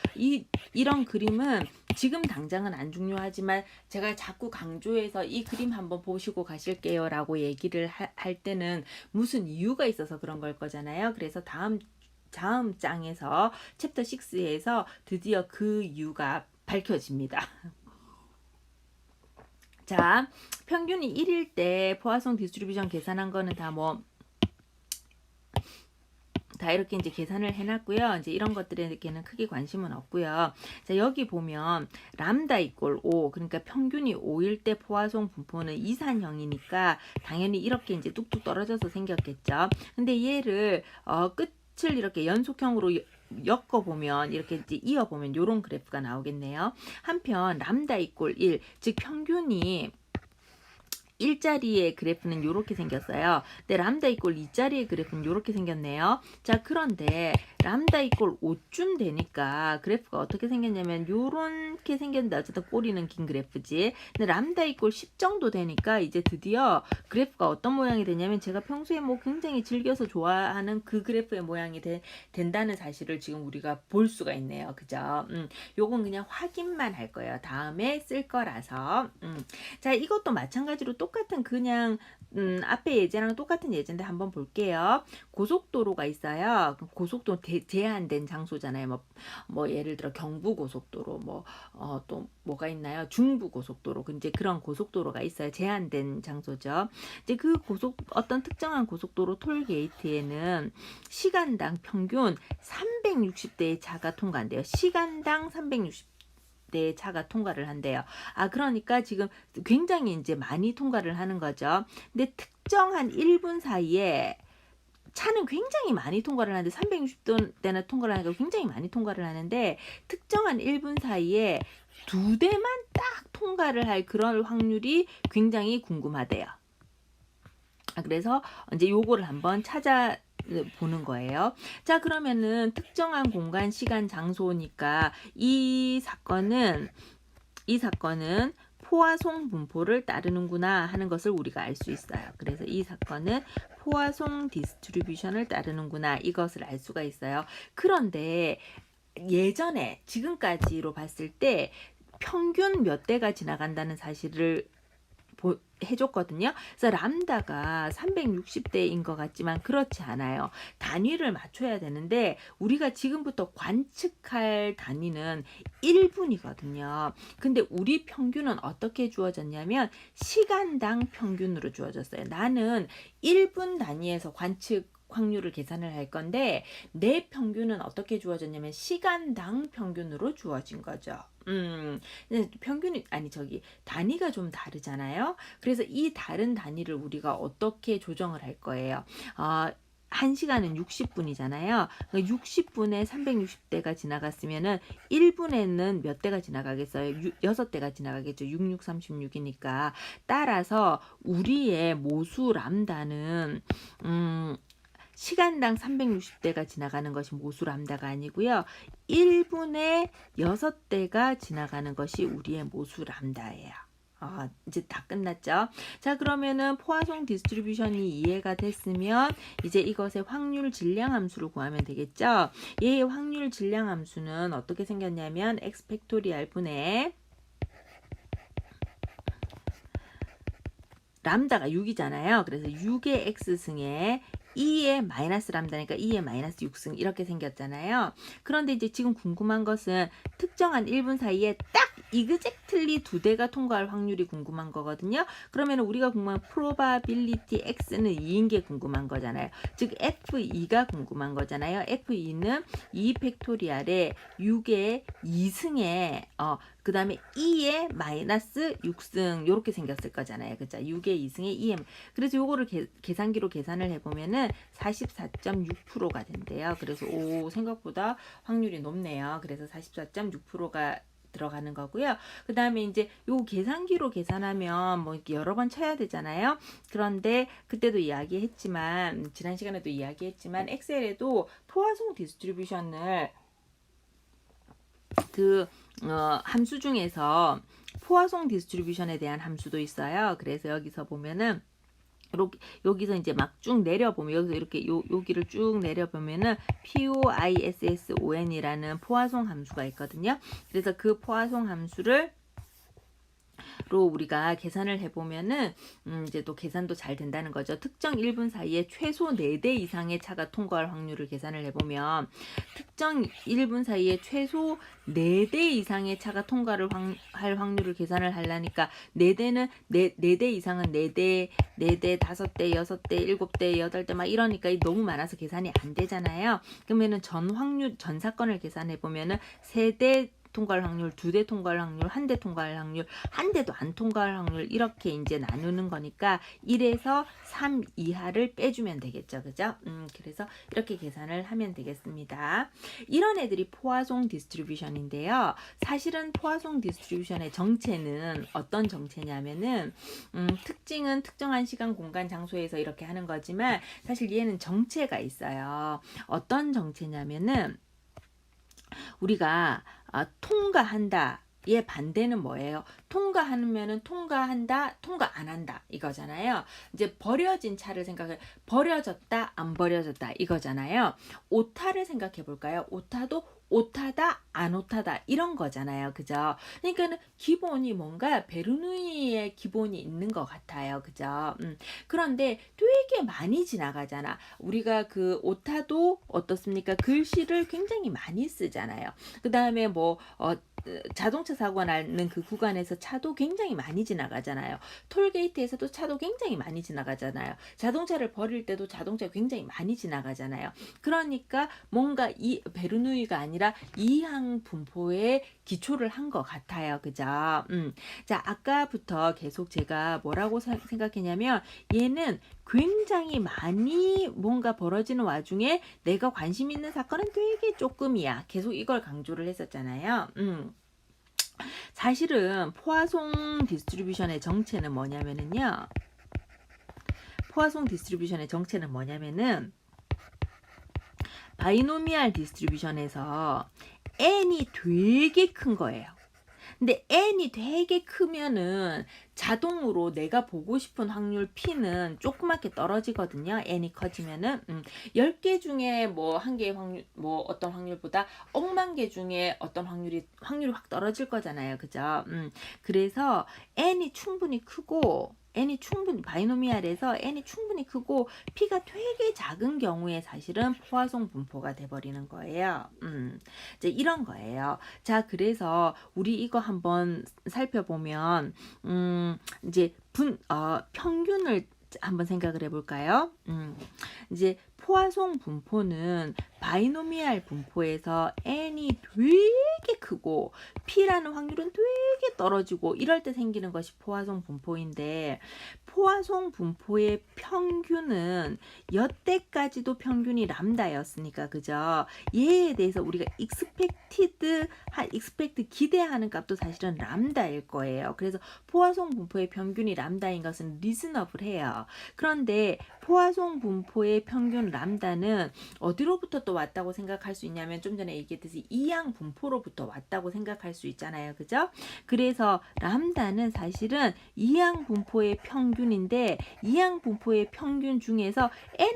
이런 그림은 지금 당장은 안 중요하지만 제가 자꾸 강조해서 이 그림 한번 보시고 가실게요 라고 얘기를 할 때는 무슨 이유가 있어서 그런 걸 거잖아요. 그래서 다음 장에서 챕터 6에서 드디어 그 이유가 밝혀집니다. 자, 평균이 1일 때 포화송 디스트리뷰션 계산한 거는 다 이렇게 이제 계산을 해놨고요. 이제 이런 것들에게는 크게 관심은 없고요. 자, 여기 보면 람다 이꼴 5, 그러니까 평균이 5일 때 포화송 분포는 이산형이니까 당연히 이렇게 이제 뚝뚝 떨어져서 생겼겠죠. 근데 얘를 끝을 이렇게 연속형으로 엮어보면 이렇게 이제 이어보면 이런 그래프가 나오겠네요. 한편 람다 이꼴 1, 즉 평균이 1자리의 그래프는 이렇게 생겼어요. 근데 람다 이꼴 2자리의 그래프는 이렇게 생겼네요. 자, 그런데 람다 이꼴 5쯤 되니까 그래프가 어떻게 생겼냐면 요렇게 생겼는데 어쨌든 꼬리는 긴 그래프지. 근데 람다 이꼴 10 정도 되니까 이제 드디어 그래프가 어떤 모양이 되냐면 제가 평소에 뭐 굉장히 즐겨서 좋아하는 그 그래프의 모양이 된다는 사실을 지금 우리가 볼 수가 있네요. 그죠? 요건 그냥 확인만 할 거예요. 다음에 쓸 거라서. 자, 이것도 마찬가지로 똑같은 그냥 앞에 예제랑 똑같은 예제인데 한번 볼게요. 고속도로가 있어요. 고속도로 제한된 장소잖아요. 뭐 예를 들어 경부고속도로 또 뭐가 있나요? 중부고속도로 이제 그런 고속도로가 있어요. 제한된 장소죠. 이제 그 어떤 특정한 고속도로 톨게이트에는 시간당 평균 360대의 차가 통과한대요. 시간당 360 대 차가 통과를 한대요. 그러니까 지금 굉장히 이제 많이 통과를 하는 거죠. 근데 특정한 1분 사이에 차는 굉장히 많이 통과를 하는데 360대나 통과를 하니까 굉장히 많이 통과를 하는데 특정한 1분 사이에 2대만 딱 통과를 할 그런 확률이 굉장히 궁금하대요. 그래서 이제 요거를 한번 찾아보는 거예요. 자, 그러면은 특정한 공간, 시간, 장소니까 이 사건은 포화송 분포를 따르는구나 하는 것을 우리가 알 수 있어요. 그래서 이 사건은 포화송 디스트리뷰션을 따르는구나 이것을 알 수가 있어요. 그런데 예전에 지금까지로 봤을 때 평균 몇 대가 지나간다는 사실을 해줬거든요. 그래서 람다가 360대인 것 같지만 그렇지 않아요. 단위를 맞춰야 되는데 우리가 지금부터 관측할 단위는 1분이거든요. 근데 우리 평균은 어떻게 주어졌냐면 시간당 평균으로 주어졌어요. 나는 1분 단위에서 관측 확률을 계산을 할 건데 내 평균은 어떻게 주어졌냐면 시간당 평균으로 주어진 거죠. 평균이 단위가 좀 다르잖아요. 그래서 이 다른 단위를 우리가 어떻게 조정을 할 거예요. 1시간은 60분이잖아요. 60분에 360대가 지나갔으면은 1분에는 몇 대가 지나가겠어요? 6대가 지나가겠죠. 6636이니까. 따라서 우리의 모수 람다는 시간당 360대가 지나가는 것이 모수 람다가 아니고요. 1분에 6대가 지나가는 것이 우리의 모수 람다예요. 이제 다 끝났죠. 자, 그러면은 포화송 디스트리뷰션이 이해가 됐으면 이제 이것의 확률 질량 함수를 구하면 되겠죠. 얘의 확률 질량 함수는 어떻게 생겼냐면 x 팩토리알 분의 람다가 6이잖아요. 그래서 6의 x승에 2의 마이너스 람다니까 2의 마이너스 6승 이렇게 생겼잖아요. 그런데 이제 지금 궁금한 것은 특정한 1분 사이에 딱 exactly 두 대가 통과할 확률이 궁금한 거거든요. 그러면 우리가 궁금한 probability x는 2인 게 궁금한 거잖아요. 즉 f2가 궁금한 거잖아요. f2는 2 팩토리알에 6의 2승에 그 다음에 2의 마이너스 6승 요렇게 생겼을 거잖아요. 그죠? 6의 2승에 2의 그래서 요거를 계산기로 계산을 해보면은 44.6%가 된대요. 그래서 오 생각보다 확률이 높네요. 그래서 44.6%가 들어가는 거고요. 그 다음에 이제 요 계산기로 계산하면 뭐 이렇게 여러 번 쳐야 되잖아요. 그런데 그때도 이야기했지만 지난 시간에도 이야기했지만 엑셀에도 포화송 디스트리뷰션을 함수 중에서 포화송 디스트리뷰션에 대한 함수도 있어요. 그래서 여기서 보면은 여기서 이제 막 쭉 내려보면 여기서 이렇게 여기를 쭉 내려보면은 POISSON이라는 포화송 함수가 있거든요. 그래서 그 포화송 함수를 우리가 계산을 해보면은 이제 또 계산도 잘 된다는 거죠. 특정 1분 사이에 최소 4대 이상의 차가 통과할 확률을 계산을 해보면 특정 1분 사이에 최소 4대 이상의 차가 통과를 할 확률을 계산을 하려니까 4대는 4대 이상은 4대, 5대, 6대, 7대, 8대 막 이러니까 너무 많아서 계산이 안 되잖아요. 그러면은 전 사건을 계산해 보면은 3대 통과할 확률, 2대 통과할 확률, 1대 통과할 확률, 1대도 안 통과할 확률 이렇게 이제 나누는 거니까 1에서 3 이하를 빼주면 되겠죠. 그죠? 그래서 이렇게 계산을 하면 되겠습니다. 이런 애들이 포화송 디스트리뷰션인데요. 사실은 포화송 디스트리뷰션의 정체는 어떤 정체냐면은 특징은 특정한 시간, 공간, 장소에서 이렇게 하는 거지만 사실 얘는 정체가 있어요. 어떤 정체냐면은 우리가 통과한다. 얘 반대는 뭐예요? 통과하면은 통과한다, 통과 안 한다 이거잖아요. 이제 버려진 차를 생각해 버려졌다, 안 버려졌다 이거잖아요. 오타를 생각해 볼까요? 오타도 오타다, 안 오타다 이런 거잖아요. 그죠? 그러니까는 기본이 뭔가 베르누이의 기본이 있는 것 같아요. 그죠? 그런데 되게 많이 지나가잖아. 우리가 그 오타도 어떻습니까? 글씨를 굉장히 많이 쓰잖아요. 그 다음에 뭐 자동차 사고가 나는 그 구간에서 차도 굉장히 많이 지나가잖아요. 톨게이트에서도 차도 굉장히 많이 지나가잖아요. 자동차를 버릴 때도 자동차가 굉장히 많이 지나가잖아요. 그러니까 뭔가 이 베르누이가 아니라 이항 분포에 기초를 한 것 같아요. 그죠? 자, 아까부터 계속 제가 뭐라고 생각했냐면 얘는 굉장히 많이 뭔가 벌어지는 와중에 내가 관심 있는 사건은 되게 조금이야. 계속 이걸 강조를 했었잖아요. 사실은 포화송 디스트리뷰션의 정체는 뭐냐면은요. 포화송 디스트리뷰션의 정체는 뭐냐면은 바이노미알 디스트리뷰션에서 n이 되게 큰 거예요. 근데 n이 되게 크면은 자동으로 내가 보고 싶은 확률 p는 조그맣게 떨어지거든요. n이 커지면은 10개 중에 뭐 한 개의 확률 뭐 어떤 확률보다 억만 개 중에 어떤 확률이 확 떨어질 거잖아요. 그죠? 그래서 n이 충분히 크고 n이 충분히 바이노미알에서 n이 충분히 크고 p가 되게 작은 경우에 사실은 포화송 분포가 돼버리는 거예요. 이제 이런 거예요. 자, 그래서 우리 이거 한번 살펴보면 이제 평균을 한번 생각을 해볼까요? 이제 포화송 분포는 바이노미알 분포에서 n이 되게 크고 p라는 확률은 되게 떨어지고 이럴 때 생기는 것이 포화송 분포인데 포화송 분포의 평균은 여태까지도 평균이 람다였으니까 그죠? 얘에 대해서 우리가 expect 기대하는 값도 사실은 람다일 거예요. 그래서 포화송 분포의 평균이 람다인 것은 리즈너블해요. 그런데 포화송 분포의 평균 람다는 어디로부터 또 왔다고 생각할 수 있냐면 좀 전에 얘기했듯이 이항 분포로부터 왔다고 생각할 수 있잖아요. 그죠? 그래서 람다는 사실은 이항 분포의 평균인데 이항 분포의 평균 중에서 n은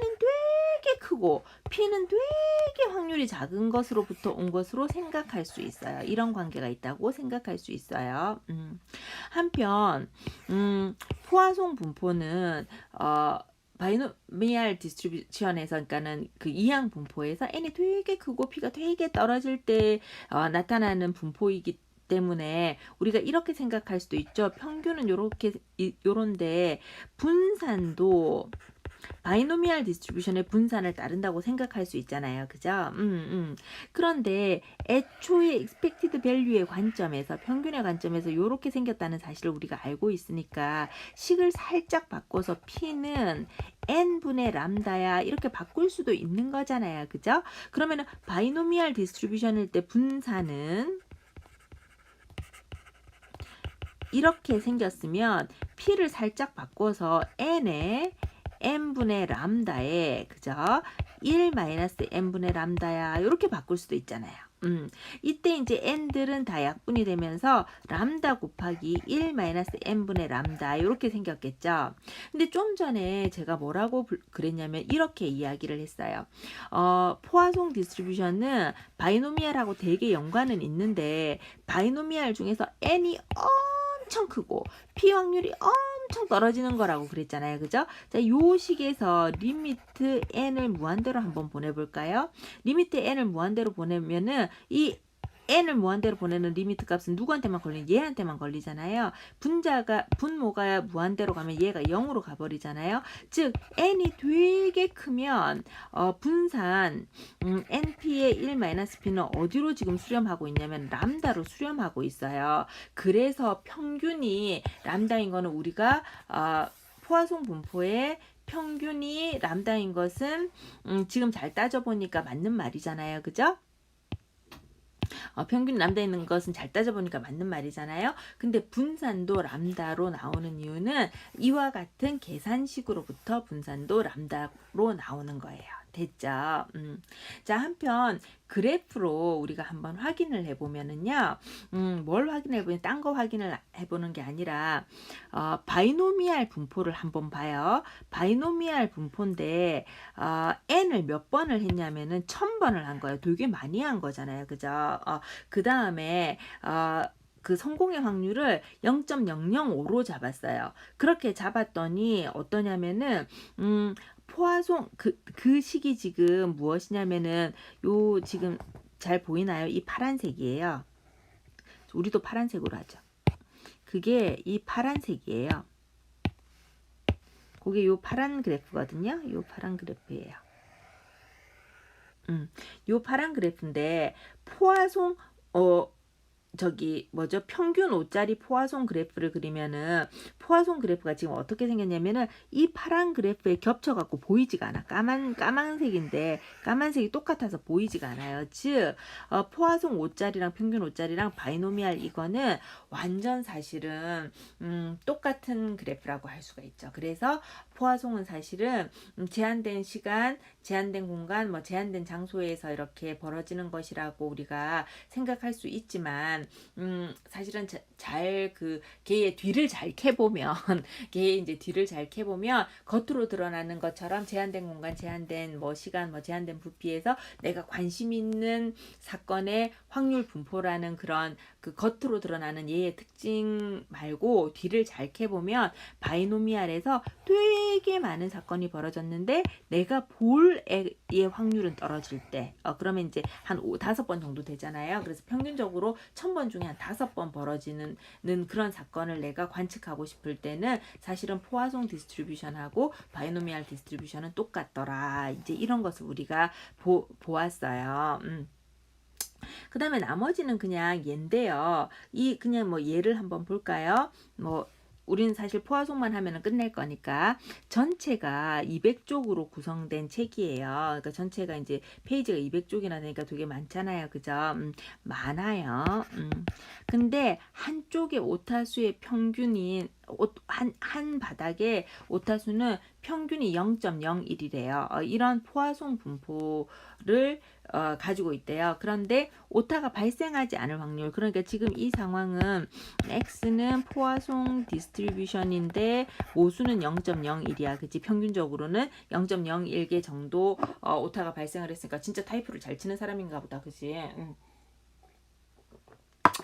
되게 크고 p는 되게 확률이 작은 것으로부터 온 것으로 생각할 수 있어요. 이런 관계가 있다고 생각할 수 있어요. 한편 포화송 분포는 바이노미알 디스트리뷰션에서 그러니까는 그 이항 분포에서 n이 되게 크고 p가 되게 떨어질 때 나타나는 분포이기 때문에 우리가 이렇게 생각할 수도 있죠. 평균은 요런데 분산도 바이노미얼 디스트리뷰션의 분산을 따른다고 생각할 수 있잖아요. 그죠? 그런데 애초에 expected value의 관점에서, 평균의 관점에서 이렇게 생겼다는 사실을 우리가 알고 있으니까 식을 살짝 바꿔서 P는 n분의 람다야 이렇게 바꿀 수도 있는 거잖아요. 그죠? 그러면은 바이노미얼 디스트리뷰션일 때 분산은 이렇게 생겼으면 P를 살짝 바꿔서 n의 n분의 람다에, 그죠? 1 n분의 람다야 이렇게 바꿀 수도 있잖아요. 이때 이제 n들은 다 약분이 되면서 람다 곱하기 1 n분의 람다 이렇게 생겼겠죠. 근데 좀 전에 제가 뭐라고 그랬냐면 이렇게 이야기를 했어요. 포화송 디스트리뷰션은 바이노미얼하고 되게 연관은 있는데 바이노미얼 중에서 n이 엄청 크고 p 확률이 엄청 떨어지는 거라고 그랬잖아요. 그죠? 자, 요 식에서 리미트 n을 무한대로 한번 보내볼까요? 리미트 n을 무한대로 보내면은 이 n을 무한대로 보내는 리미트 값은 누구한테만 걸리는? 얘한테만 걸리잖아요. 분모가 무한대로 가면 얘가 0으로 가버리잖아요. 즉 n이 되게 크면 분산 np의 1-p는 어디로 지금 수렴하고 있냐면 람다로 수렴하고 있어요. 그래서 평균이 람다인 거는 우리가 포화송 분포의 평균이 람다인 것은 지금 잘 따져보니까 맞는 말이잖아요. 그죠? 평균 람다 있는 것은 잘 따져보니까 맞는 말이잖아요. 근데 분산도 람다로 나오는 이유는 이와 같은 계산식으로부터 분산도 람다로 나오는 거예요. 됐죠? 자, 한편 그래프로 우리가 한번 확인을 해보면은요, 뭘 확인해 보면 딴 거 확인을 해보는 게 아니라 바이노미얼 분포를 한번 봐요. 바이노미얼 분포인데 n을 몇 번을 했냐면은 1000번을 한 거예요. 되게 많이 한 거잖아요. 그죠? 그 다음에 그 성공의 확률을 0.005로 잡았어요. 그렇게 잡았더니 어떠냐면은 포화송 그 식이 지금 무엇이냐면은 요 지금 잘 보이나요? 이 파란색이에요. 우리도 파란색으로 하죠. 그게 이 파란색이에요. 그게 요 파란 그래프거든요. 요 파란 그래프예요. 요 파란 그래프인데 포화송 평균 5짜리 포화송 그래프를 그리면은 포화송 그래프가 지금 어떻게 생겼냐면은 이 파란 그래프에 겹쳐갖고 보이지가 않아. 까만색인데 까만색이 똑같아서 보이지가 않아요. 즉 포화송 5짜리랑 평균 5짜리랑 바이노미얼 이거는 완전 사실은 똑같은 그래프라고 할 수가 있죠. 그래서 포화송은 사실은 제한된 시간, 제한된 공간, 제한된 장소에서 이렇게 벌어지는 것이라고 우리가 생각할 수 있지만 사실은 걔의 뒤를 잘 캐보면 걔의 이제 뒤를 잘 캐보면 겉으로 드러나는 것처럼 제한된 공간, 제한된 시간, 제한된 부피에서 내가 관심 있는 사건의 확률 분포라는 그런 그 겉으로 드러나는 얘의 특징 말고 뒤를 잘 캐보면 바이노미얼에서 되게 많은 사건이 벌어졌는데 내가 볼 애의 확률은 떨어질 때 그러면 이제 한 5-5번 정도 되잖아요. 그래서 평균적으로 1000번 중에 한 5번 벌어지는 그런 사건을 내가 관측하고 싶을 때는 사실은 포화송 디스트리뷰션하고 바이노미얼 디스트리뷰션은 똑같더라. 이제 이런 것을 우리가 보았어요. 그 다음에 나머지는 그냥 얘인데요. 그냥 얘를 한번 볼까요? 우리는 사실 포화송만 하면은 끝낼 거니까 전체가 200쪽으로 구성된 책이에요. 그러니까 전체가 이제 페이지가 200쪽이나 되니까 되게 많잖아요. 그죠? 많아요. 근데 한쪽의 오타수의 평균인 한 바닥의 오타수는 평균이 0.01이래요. 이런 포화송 분포를 가지고 있대요. 그런데 오타가 발생하지 않을 확률, 그러니까 지금 이 상황은 X는 포화송 디스트리뷰션인데 모수는 0.01이야. 그치? 평균적으로는 0.01개 정도 오타가 발생을 했으니까 진짜 타이프를 잘 치는 사람인가 보다. 그치?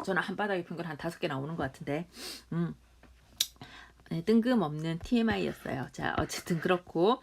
저는 한 바닥의 평균 한 5개 나오는 것 같은데. 네, 뜬금없는 TMI였어요. 자, 어쨌든 그렇고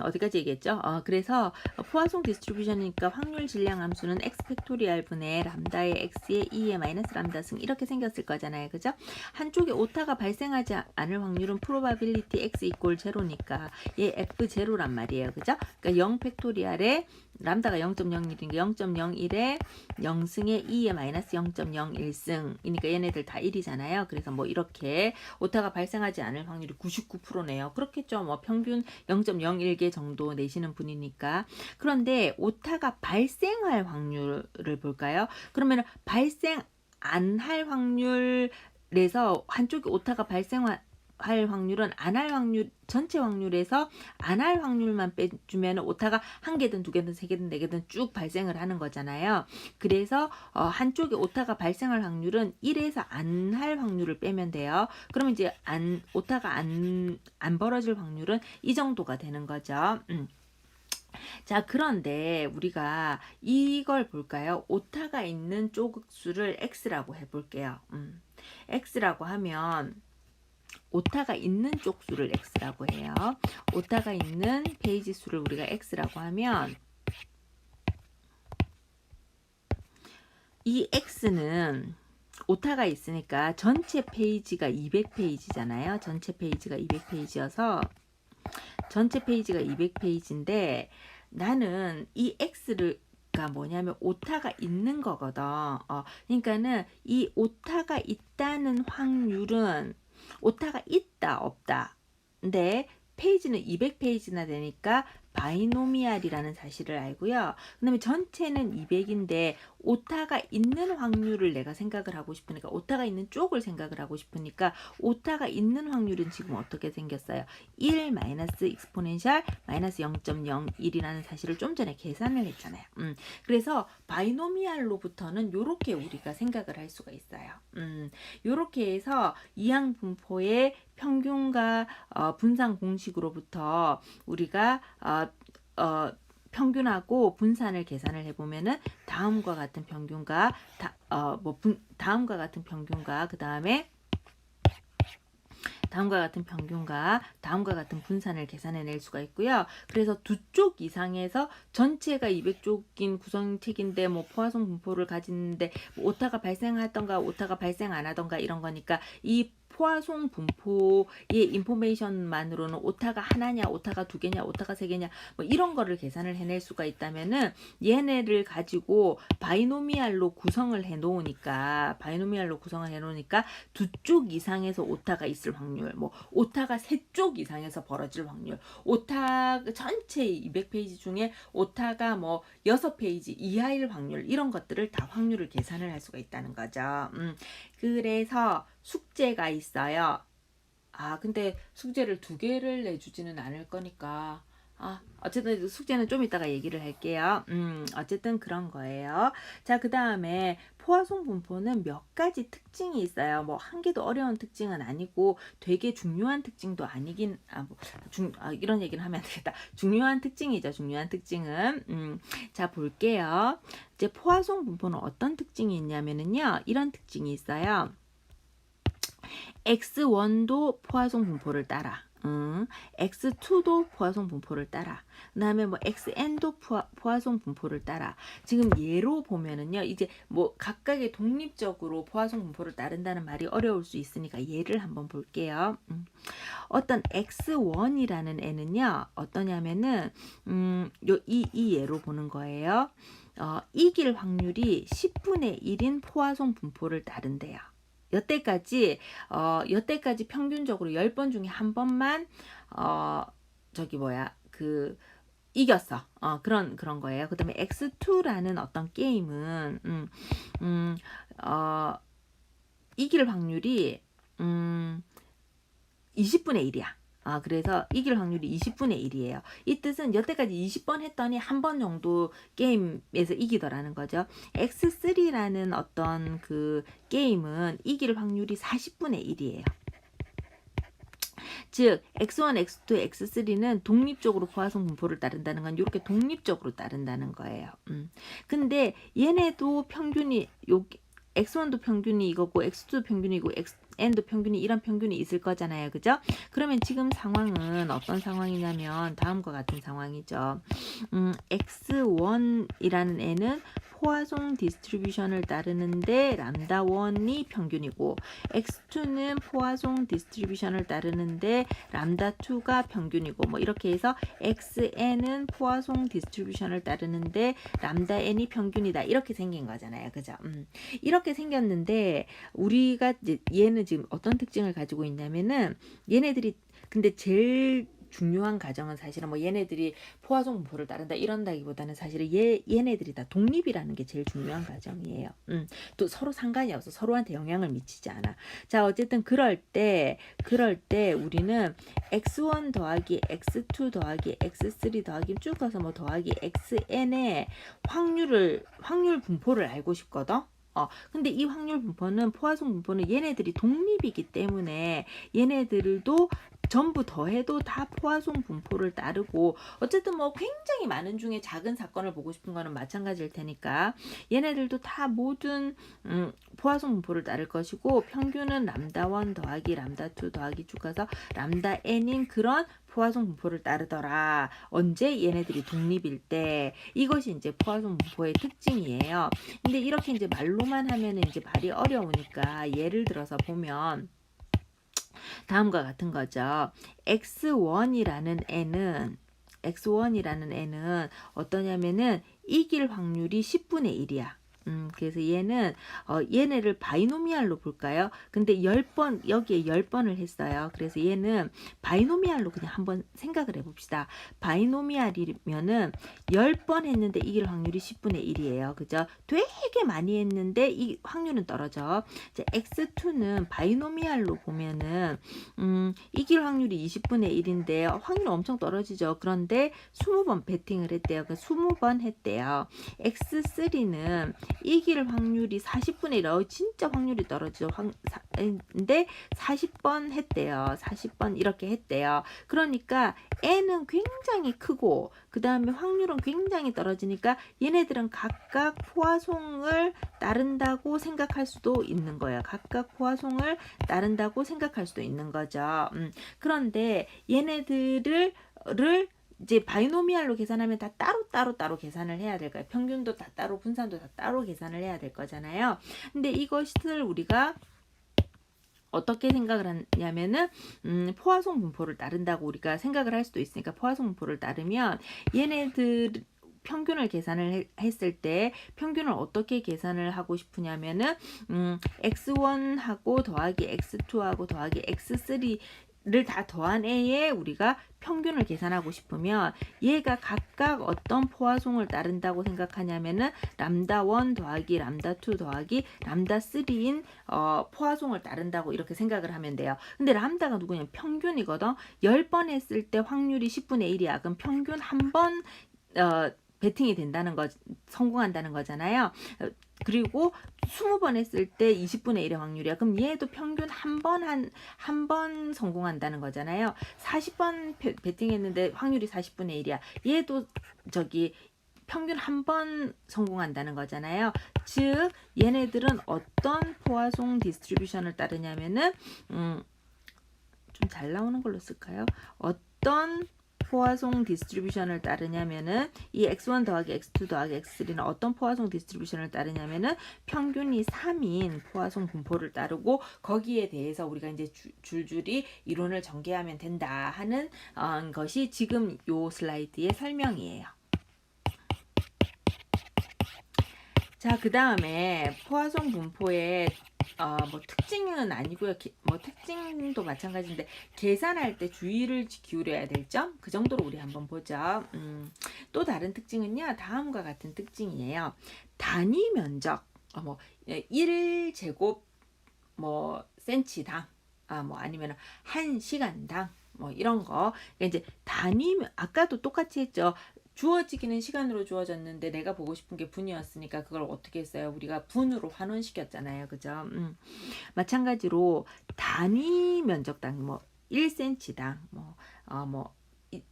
어디까지 얘기했죠? 그래서 포화송 디스트리뷰션이니까 확률 질량 함수는 x 팩토리얼 분의 람다의 x의 2의 마이너스 람다 승 이렇게 생겼을 거잖아요. 그죠? 한쪽에 오타가 발생하지 않을 확률은 프로바빌리티 x 이꼴 제로니까 얘 f0란 말이에요. 그죠? 그러니까 0 팩토리얼에 람다가 0.01이니까 0.01에 0승에 2의 마이너스 0.01승이니까 얘네들 다 1이잖아요. 그래서 뭐 이렇게 오타가 발생하지 않을 확률이 99%네요. 그렇겠죠. 뭐 평균 0.01개 정도 내시는 분이니까. 그런데 오타가 발생할 확률을 볼까요? 그러면 발생 안 할 확률에서 한쪽에 오타가 발생할 확률은 안 할 확률 전체 확률에서 안 할 확률만 빼주면 오타가 한 개든 두 개든 세 개든 네 개든 쭉 발생을 하는 거잖아요. 그래서 한쪽에 오타가 발생할 확률은 1에서 안 할 확률을 빼면 돼요. 그러면 이제 오타가 안 벌어질 확률은 이 정도가 되는 거죠. 자, 그런데 우리가 이걸 볼까요? 오타가 있는 쪽수를 x라고 해볼게요. x라고 하면 오타가 있는 쪽수를 x라고 해요. 오타가 있는 페이지 수를 우리가 x라고 하면 이 x는 오타가 있으니까 전체 페이지가 200페이지잖아요. 전체 페이지가 200페이지여서 전체 페이지가 200페이지인데 나는 이 x가 뭐냐면 오타가 있는 거거든. 그러니까는 이 오타가 있다는 확률은 오타가 있다 없다. 근데 페이지는 200페이지나 되니까 바이노미알이라는 사실을 알고요. 그 다음에 전체는 200인데 오타가 있는 확률을 내가 생각을 하고 싶으니까 오타가 있는 쪽을 생각을 하고 싶으니까 오타가 있는 확률은 지금 어떻게 생겼어요? 1 마이너스 익스포넨셜 마이너스 0.01이라는 사실을 좀 전에 계산을 했잖아요. 그래서 바이노미알로부터는 이렇게 우리가 생각을 할 수가 있어요. 이렇게 해서 이항 분포의 평균과 분산 공식으로부터 우리가 평균하고 분산을 계산을 해보면은 다음과 같은 평균과 다음과 같은 평균과 그 다음에 다음과 같은 평균과 다음과 같은 분산을 계산해낼 수가 있고요. 그래서 두 쪽 이상에서 전체가 200쪽인 구성책인데 뭐 포화송 분포를 가지는데 뭐 오타가 발생하던가 오타가 발생 안 하던가 이런 거니까 이 포화송 분포의 인포메이션만으로는 오타가 하나냐, 오타가 두 개냐, 오타가 세 개냐 뭐 이런 거를 계산을 해낼 수가 있다면은 얘네를 가지고 바이노미알로 구성을 해 놓으니까 두 쪽 이상에서 오타가 있을 확률, 뭐 오타가 세 쪽 이상에서 벌어질 확률, 오타 전체 200페이지 중에 오타가 뭐 6페이지 이하일 확률 이런 것들을 다 확률을 계산을 할 수가 있다는 거죠. 그래서 숙제가 있어요. 근데 숙제를 2개를 내주지는 않을 거니까 어쨌든 숙제는 좀 이따가 얘기를 할게요. 어쨌든 그런 거예요. 자, 그 다음에 포화송 분포는 몇 가지 특징이 있어요. 뭐 한 개도 어려운 특징은 아니고 되게 중요한 특징도 아니긴 이런 얘기는 하면 안 되겠다. 중요한 특징이죠. 중요한 특징은 자, 볼게요. 이제 포화송 분포는 어떤 특징이 있냐면은요. 이런 특징이 있어요. x1도 포화송 분포를 따라. x2도 포화송 분포를 따라. 그 다음에 뭐 xn도 포화송 분포를 따라. 지금 예로 보면은요, 이제 뭐 각각의 독립적으로 포화송 분포를 따른다는 말이 어려울 수 있으니까 예를 한번 볼게요. 어떤 x1이라는 애는요, 어떠냐면은, 이 예로 보는 거예요. 이길 확률이 10분의 1인 포화송 분포를 따른대요. 여태까지 평균적으로 10번 중에 한 번만 이겼어. 그런 거예요. 그 다음에 X2라는 어떤 게임은 이길 확률이 20분의 1이야. 그래서 이길 확률이 20분의 1이에요. 이 뜻은 여태까지 20번 했더니 한 번 정도 게임에서 이기더라는 거죠. X3라는 어떤 그 게임은 이길 확률이 40분의 1이에요. 즉 X1, X2, X3는 독립적으로 포화송 분포를 따른다는 건 이렇게 독립적으로 따른다는 거예요. 근데 얘네도 평균이 X1도 평균이 이거고 X2도 평균이고 n도 평균이 이런 평균이 있을 거잖아요. 그죠? 그러면 지금 상황은 어떤 상황이냐면 다음과 같은 상황이죠. x1이라는 n은 포화송 디스트리뷰션을 따르는데 람다1이 평균이고 x2는 포화송 디스트리뷰션을 따르는데 람다2가 평균이고 뭐 이렇게 해서 xn은 포화송 디스트리뷰션을 따르는데 람다 n이 평균이다. 이렇게 생긴 거잖아요. 그죠? 이렇게 생겼는데 우리가 이제 얘는 지금 어떤 특징을 가지고 있냐면은 얘네들이 근데 제일 중요한 가정은 사실은 뭐 얘네들이 포화송 분포를 따른다 이런다기보다는 사실은 얘네들이 다 독립이라는 게 제일 중요한 가정이에요. 또 서로 상관이 없어. 서로한테 영향을 미치지 않아. 자, 어쨌든 그럴 때 우리는 x1 더하기 x2 더하기 x3 더하기 쭉 가서 뭐 더하기 xn의 확률 분포를 알고 싶거든. 근데 이 확률 분포는 포화송 분포는 얘네들이 독립이기 때문에 얘네들도 전부 더해도 다 포화송 분포를 따르고 어쨌든 뭐 굉장히 많은 중에 작은 사건을 보고 싶은 거는 마찬가지일 테니까 얘네들도 다 모든 포화송 분포를 따를 것이고 평균은 람다1 더하기 람다2 더하기 쭉 가서 람다 n인 그런 포화송 분포를 따르더라. 언제? 얘네들이 독립일 때. 이것이 이제 포화송 분포의 특징이에요. 근데 이렇게 이제 말로만 하면은 이제 말이 어려우니까 예를 들어서 보면 다음과 같은 거죠. x1이라는 n은 어떠냐면은 이길 확률이 10분의 1이야. 그래서 얘네를 바이노미알로 볼까요? 근데 10번, 여기에 10번을 했어요. 그래서 얘는 바이노미알로 그냥 한번 생각을 해봅시다. 바이노미알이면은 10번 했는데 이길 확률이 10분의 1이에요. 그죠? 되게 많이 했는데 이 확률은 떨어져. 이제 x2는 바이노미알로 보면은, 이길 확률이 20분의 1인데 확률이 엄청 떨어지죠. 그런데 20번 베팅을 했대요. 20번 했대요. x3는 이길 확률이 40분의 1. 진짜 확률이 떨어지죠. 근데 40번 했대요. 40번 이렇게 했대요. 그러니까 n은 굉장히 크고 그 다음에 확률은 굉장히 떨어지니까 얘네들은 각각 포화송을 따른다고 생각할 수도 있는 거예요. 각각 포화송을 따른다고 생각할 수도 있는 거죠. 그런데 얘네들을 이제 바이노미알로 계산하면 다 따로 계산을 해야 될 거예요. 평균도 다 따로, 분산도 다 따로 계산을 해야 될 거잖아요. 근데 이것을 우리가 어떻게 생각을 하냐면은 포화송 분포를 따른다고 우리가 생각을 할 수도 있으니까 포화송 분포를 따르면 얘네들 평균을 계산을 했을 때 평균을 어떻게 계산을 하고 싶으냐면은 x1하고 더하기 x2하고 더하기 x3를 다 더한 애에 우리가 평균을 계산하고 싶으면 얘가 각각 어떤 포화송을 따른다고 생각하냐면은 람다1 더하기 람다2 더하기 람다3인 포화송을 따른다고 이렇게 생각을 하면 돼요. 근데 람다가 누구냐면 평균이거든. 10번 했을 때 확률이 10분의 1이야. 그럼 평균 한 번 베팅이 된다는 거, 성공한다는 거잖아요. 그리고 20번 했을 때 20분의 1의 확률이야. 그럼 얘도 평균 한 번 성공한다는 거잖아요. 40번 베팅했는데 확률이 40분의 1이야. 얘도 평균 한 번 성공한다는 거잖아요. 즉 얘네들은 어떤 포화송 디스트리뷰션을 따르냐면은 좀 잘 나오는 걸로 쓸까요? 어떤 포화송 디스트리뷰션을 따르냐면은 이 x1 더하기 x2 더하기 x3는 어떤 포화송 디스트리뷰션을 따르냐면은 평균이 3인 포화송 분포를 따르고 거기에 대해서 우리가 이제 줄줄이 이론을 전개하면 된다 하는 것이 지금 요 슬라이드의 설명이에요. 자, 그 다음에 포화송 분포의 뭐 특징은 아니고요. 뭐 특징도 마찬가지인데 계산할 때 주의를 기울여야 될 점 그 정도로 우리 한번 보죠. 또 다른 특징은요. 다음과 같은 특징이에요. 단위 면적 뭐 1제곱 뭐 센치당 뭐 아니면 1시간당 뭐 이런 거. 그러니까 이제 단위 아까도 똑같이 했죠. 주어지기는 시간으로 주어졌는데 내가 보고 싶은 게 분이었으니까 그걸 어떻게 했어요? 우리가 분으로 환원시켰잖아요. 그죠? 마찬가지로 단위 면적당 뭐 1cm당 뭐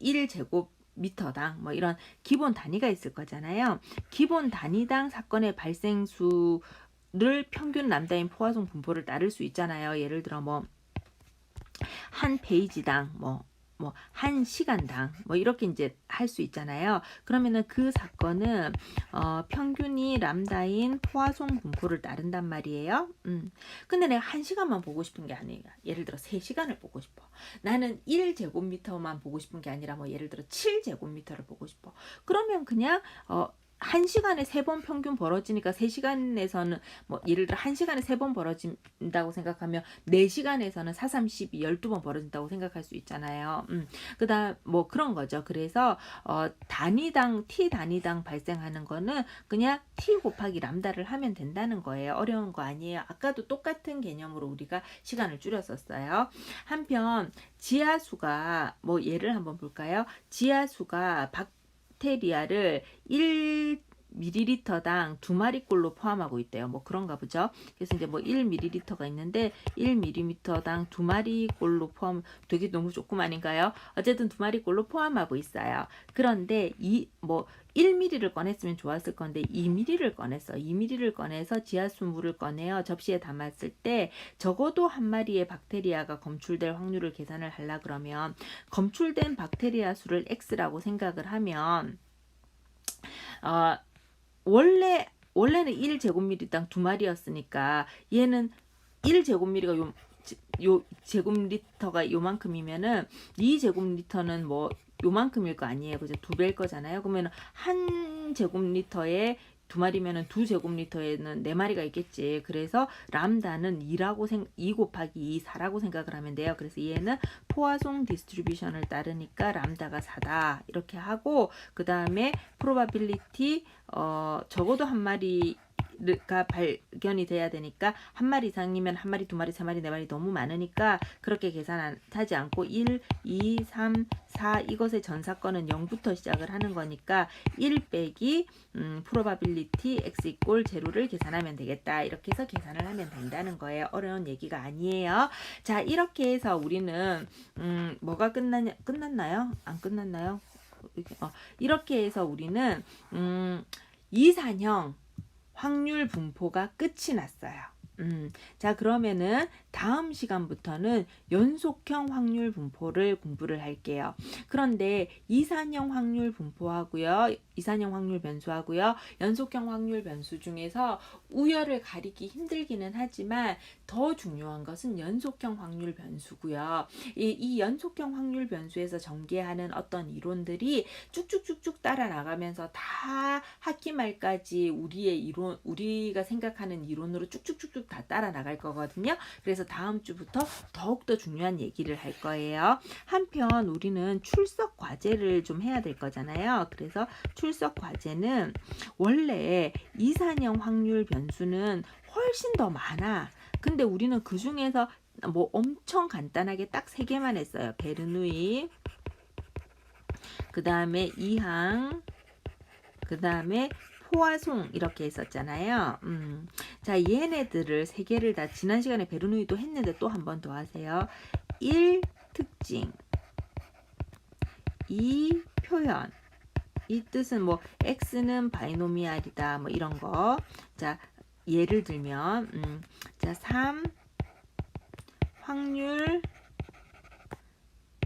1제곱미터당 뭐 이런 기본 단위가 있을 거잖아요. 기본 단위당 사건의 발생수 를 평균 람다인 포화송 분포를 따를 수 있잖아요. 예를 들어 뭐 한 페이지당 뭐 한 시간당 뭐 이렇게 이제 할 수 있잖아요. 그러면은 그 사건은 평균이 람다인 포화송 분포를 따른단 말이에요. 근데 내가 한 시간만 보고 싶은 게 아니에요. 예를 들어 3시간을 보고 싶어. 나는 1제곱미터만 보고 싶은 게 아니라 뭐 예를 들어 7제곱미터를 보고 싶어. 그러면 그냥 1시간에 3번 평균 벌어지니까 3시간에서는 뭐 예를 들어 1시간에 3번 벌어진다고 생각하면 4시간에서는 4, 3, 12, 12번 벌어진다고 생각할 수 있잖아요. 그다음 뭐 그런 거죠. 그래서 단위당 t 단위당 발생하는 거는 그냥 t 곱하기 람다를 하면 된다는 거예요. 어려운 거 아니에요. 아까도 똑같은 개념으로 우리가 시간을 줄였었어요. 한편 지하수가 뭐 예를 한번 볼까요? 지하수가 박테리아를 1ml당 2마리꼴로 포함하고 있대요. 뭐 그런가 보죠. 그래서 이제 뭐 1ml가 있는데 1ml당 2마리꼴로 포함, 되게 너무 조금 아닌가요? 어쨌든 2마리꼴로 포함하고 있어요. 그런데 이 뭐 1ml를 꺼냈으면 좋았을 건데 2ml를 꺼냈어. 2ml를 꺼내서 지하수 물을 꺼내어 접시에 담았을 때 적어도 한 마리의 박테리아가 검출될 확률을 계산을 하려 그러면 검출된 박테리아 수를 x라고 생각을 하면 원래는 1제곱미리당 2마리였으니까 얘는 1제곱미리가 요 제곱리터가 요만큼이면은 2제곱리터는 뭐 요만큼일 거 아니에요. 그죠? 2배일 거잖아요. 그러면 한 제곱리터에 2마리면은 2제곱리터에는 4마리가 있겠지. 그래서 람다는 2 곱하기 2, 4라고 생각을 하면 돼요. 그래서 얘는 포화송 디스트리뷰션을 따르니까 람다가 4다. 이렇게 하고 그 다음에 프로바빌리티 적어도 한 마리가 발견이 돼야 되니까 한 마리 이상이면 한 마리, 2마리, 3마리, 4마리 너무 많으니까 그렇게 계산하지 않고 1, 2, 3, 4 이것의 전 사건은 0부터 시작을 하는 거니까 1 빼기 probability x 이꼴 제로를 계산하면 되겠다. 이렇게 해서 계산을 하면 된다는 거예요. 어려운 얘기가 아니에요. 자, 이렇게 해서 우리는 뭐가 끝났나요? 안 끝났나요? 이렇게 해서 우리는 이산형 확률 분포가 끝이 났어요. 자, 그러면은 다음 시간부터는 연속형 확률 분포를 공부를 할게요. 그런데 이산형 확률 분포하고요, 이산형 확률 변수하고요, 연속형 확률 변수 중에서 우열을 가리기 힘들기는 하지만 더 중요한 것은 연속형 확률 변수고요. 이 연속형 확률 변수에서 전개하는 어떤 이론들이 쭉쭉쭉쭉 따라 나가면서 다 학기 말까지 우리가 생각하는 이론으로 쭉쭉쭉쭉 다 따라 나갈 거거든요. 그래서 다음 주부터 더욱더 중요한 얘기를 할 거예요. 한편 우리는 출석 과제를 좀 해야 될 거잖아요. 그래서 출석 과제는 원래 이산형 확률 변수는 훨씬 더 많아. 근데 우리는 그 중에서 뭐 엄청 간단하게 딱 3개만 했어요. 베르누이, 그 다음에 이항, 그 다음에 포화송 이렇게 했었잖아요. 자, 얘네들을 3개를 다 지난 시간에 베르누이도 했는데 또 한 번 더 하세요. 1. 특징, 2. 표현, 이 뜻은 뭐 x는 바이노미알이다 뭐 이런 거. 자, 예를 들면 자, 3. 확률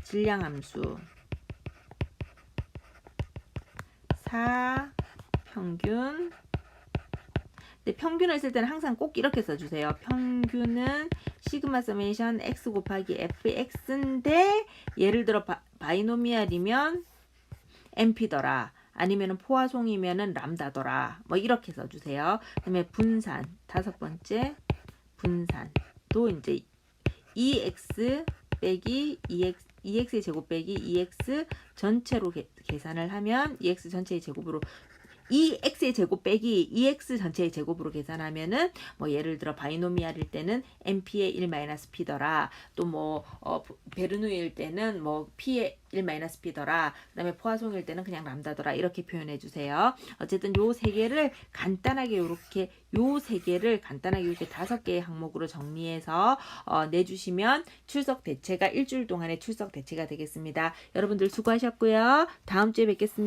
질량함수, 4. 평균. 근데 평균을 쓸 때는 항상 꼭 이렇게 써주세요. 평균은 시그마 서메이션 x 곱하기 fx인데 예를 들어 바이노미알이면 np더라. 아니면 포화송이면은 람다더라. 뭐 이렇게 써주세요. 그다음에 분산, 5번째 분산도 이제 2x 빼기 2x의 제곱 빼기 2x 전체로 계산을 하면 2x 전체의 제곱으로 2x의 제곱 빼기 2x 전체의 제곱으로 계산하면은 뭐 예를 들어 바이노미알일 때는 np의 1-p더라. 또 뭐 베르누이일 때는 뭐 p의 1-p더라. 그다음에 포화송일 때는 그냥 람다더라. 이렇게 표현해 주세요. 어쨌든 요 3개를 간단하게 이렇게 5개의 항목으로 정리해서 내주시면 출석 대체가 일주일 동안의 출석 대체가 되겠습니다. 여러분들 수고하셨고요. 다음 주에 뵙겠습니다.